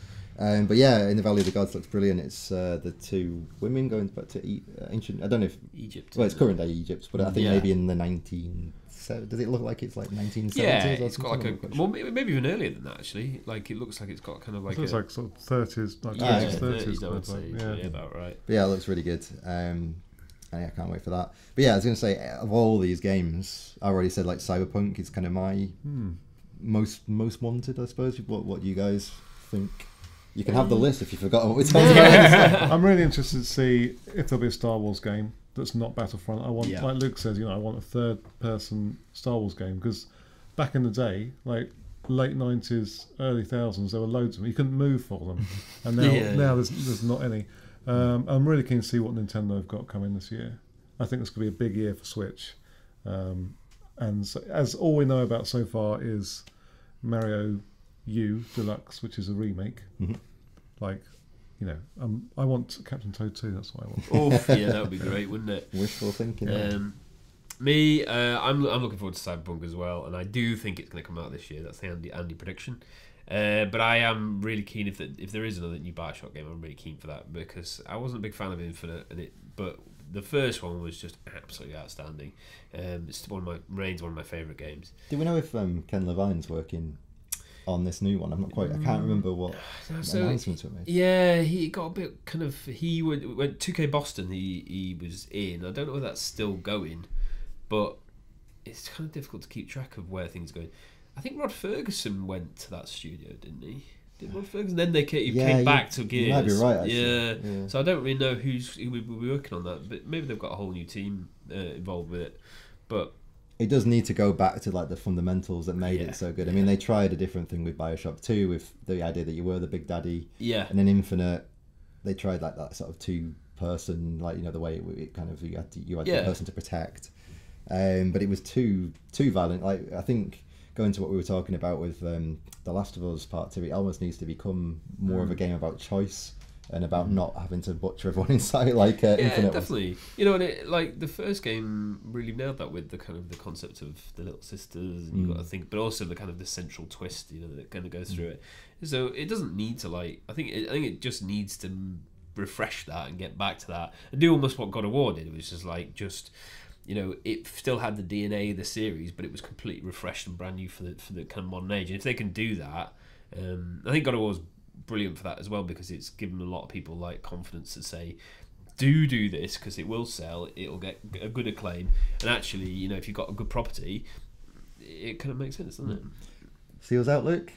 But yeah, In the Valley of the Gods looks brilliant. It's the 2 women going back to ancient. I don't know if Egypt. Well, it's current day Egypt, but I think maybe in the 19. Does it look like it's like 1970s? Yeah, or it's got like well, maybe even earlier than that actually. Like it looks like it's got kind of like it's like sort of 30s, like 30s. I would say. Yeah, about right. But yeah, it looks really good. And yeah, I can't wait for that. But yeah, I was going to say, of all these games, I already said like Cyberpunk is kind of my most wanted, I suppose. What do you guys think? You can have the list if you've forgotten what we talked about. I'm really interested to see if there'll be a Star Wars game that's not Battlefront. I want, like Luke says, I want a third-person Star Wars game, because back in the day, like late 90s, early 2000s, there were loads of them. You couldn't move for them, and now there's not any. I'm really keen to see what Nintendo have got coming this year. I think it's going to be a big year for Switch. And so, as all we know about so far is Mario U Deluxe, which is a remake. Like, I want Captain Toad 2. That's what I want. Yeah, that would be great, wouldn't it? Wishful thinking. I'm looking forward to Cyberpunk as well, and I do think it's going to come out this year. That's the Andy prediction. But I am really keen if there is another new Bioshock game. I'm really keen for that, because I wasn't a big fan of Infinite, but the first one was just absolutely outstanding. It's remains one of my favourite games. Do we know if Ken Levine's working on this new one? I can't remember what announcements were made. Yeah, he got a bit kind of. He went 2K Boston. He was in. I don't know whether that's still going, but it's kind of difficult to keep track of where things are going. I think Rod Ferguson went to that studio, didn't he? Did Rod Ferguson? Then he came back to Gears. You might be right, actually. Yeah. So I don't really know who will be working on that, but maybe they've got a whole new team involved with it. But it does need to go back to like the fundamentals that made it so good. I mean, they tried a different thing with Bioshock 2 with the idea that you were the big daddy. Yeah. And then Infinite, they tried like that sort of 2-person, like the way it kind of you had the person to protect. But it was too violent. Like I think going to what we were talking about with The Last of Us Part 2, it almost needs to become more of a game about choice and about not having to butcher everyone in sight like Infinite definitely was. And it, like the first game really nailed that with the kind of the concept of the little sisters, and you've got to think, but also the kind of the central twist that kind of goes through it. So it doesn't need to I think it just needs to refresh that and get back to that and do almost what God of War did, which is it still had the DNA of the series, but it was completely refreshed and brand new for the kind of modern age. And if they can do that, I think God of War's brilliant for that as well, because it's given a lot of people like confidence to say, do this, because it will sell, it'll get a good acclaim, and actually, if you've got a good property, it kind of makes sense, doesn't it? See us out, Luke?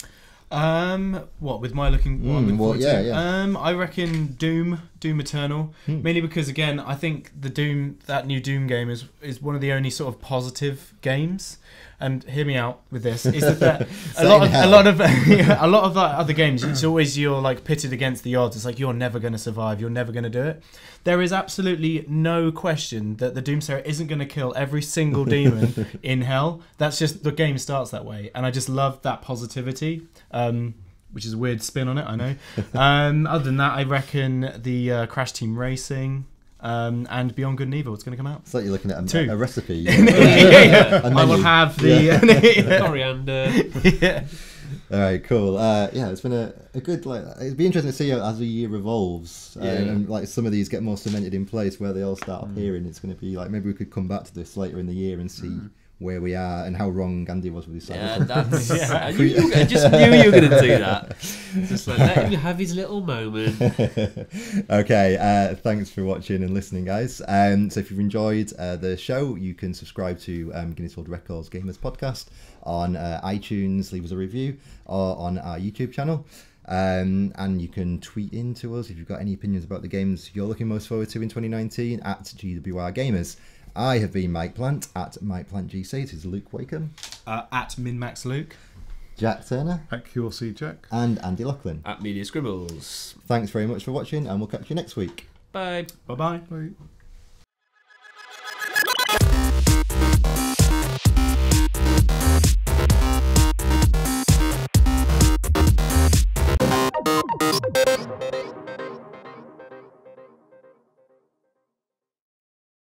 What with my looking? What I'm looking forward to? Yeah. I reckon Doom Eternal, mainly because again, I think that new Doom game is one of the only sort of positive games. And hear me out with this: is that a lot of other games, it's always you're like pitted against the odds. It's like you're never going to survive, you're never going to do it. There is absolutely no question that the Doomsayer isn't going to kill every single demon in hell. That's just the game starts that way, and I just love that positivity. Which is a weird spin on it, I know. Other than that, I reckon the Crash Team Racing and Beyond Good and Evil is going to come out. It's like you're looking at a recipe. Yeah. I will have the coriander. Yeah. All right, cool. It's been a good, it'd be interesting to see how, as the year evolves and like some of these get more cemented in place where they all start appearing. It's going to be like, maybe we could come back to this later in the year and see where we are and how wrong Andy was with his side. I just knew you were going to do that. Just like, let him have his little moment. Okay, thanks for watching and listening, guys. So if you've enjoyed the show, you can subscribe to Guinness World Records Gamers Podcast on iTunes, leave us a review, or on our YouTube channel. And you can tweet in to us if you've got any opinions about the games you're looking most forward to in 2019 at GWR Gamers. I have been Mike Plant at MikePlantGC. This is Luke Wakeham. At MinMaxLuke. Jack Turner. At QLC Jack. And Andy Lachlan. At Media Scribbles. Thanks very much for watching, and we'll catch you next week. Bye. Bye-bye. Bye.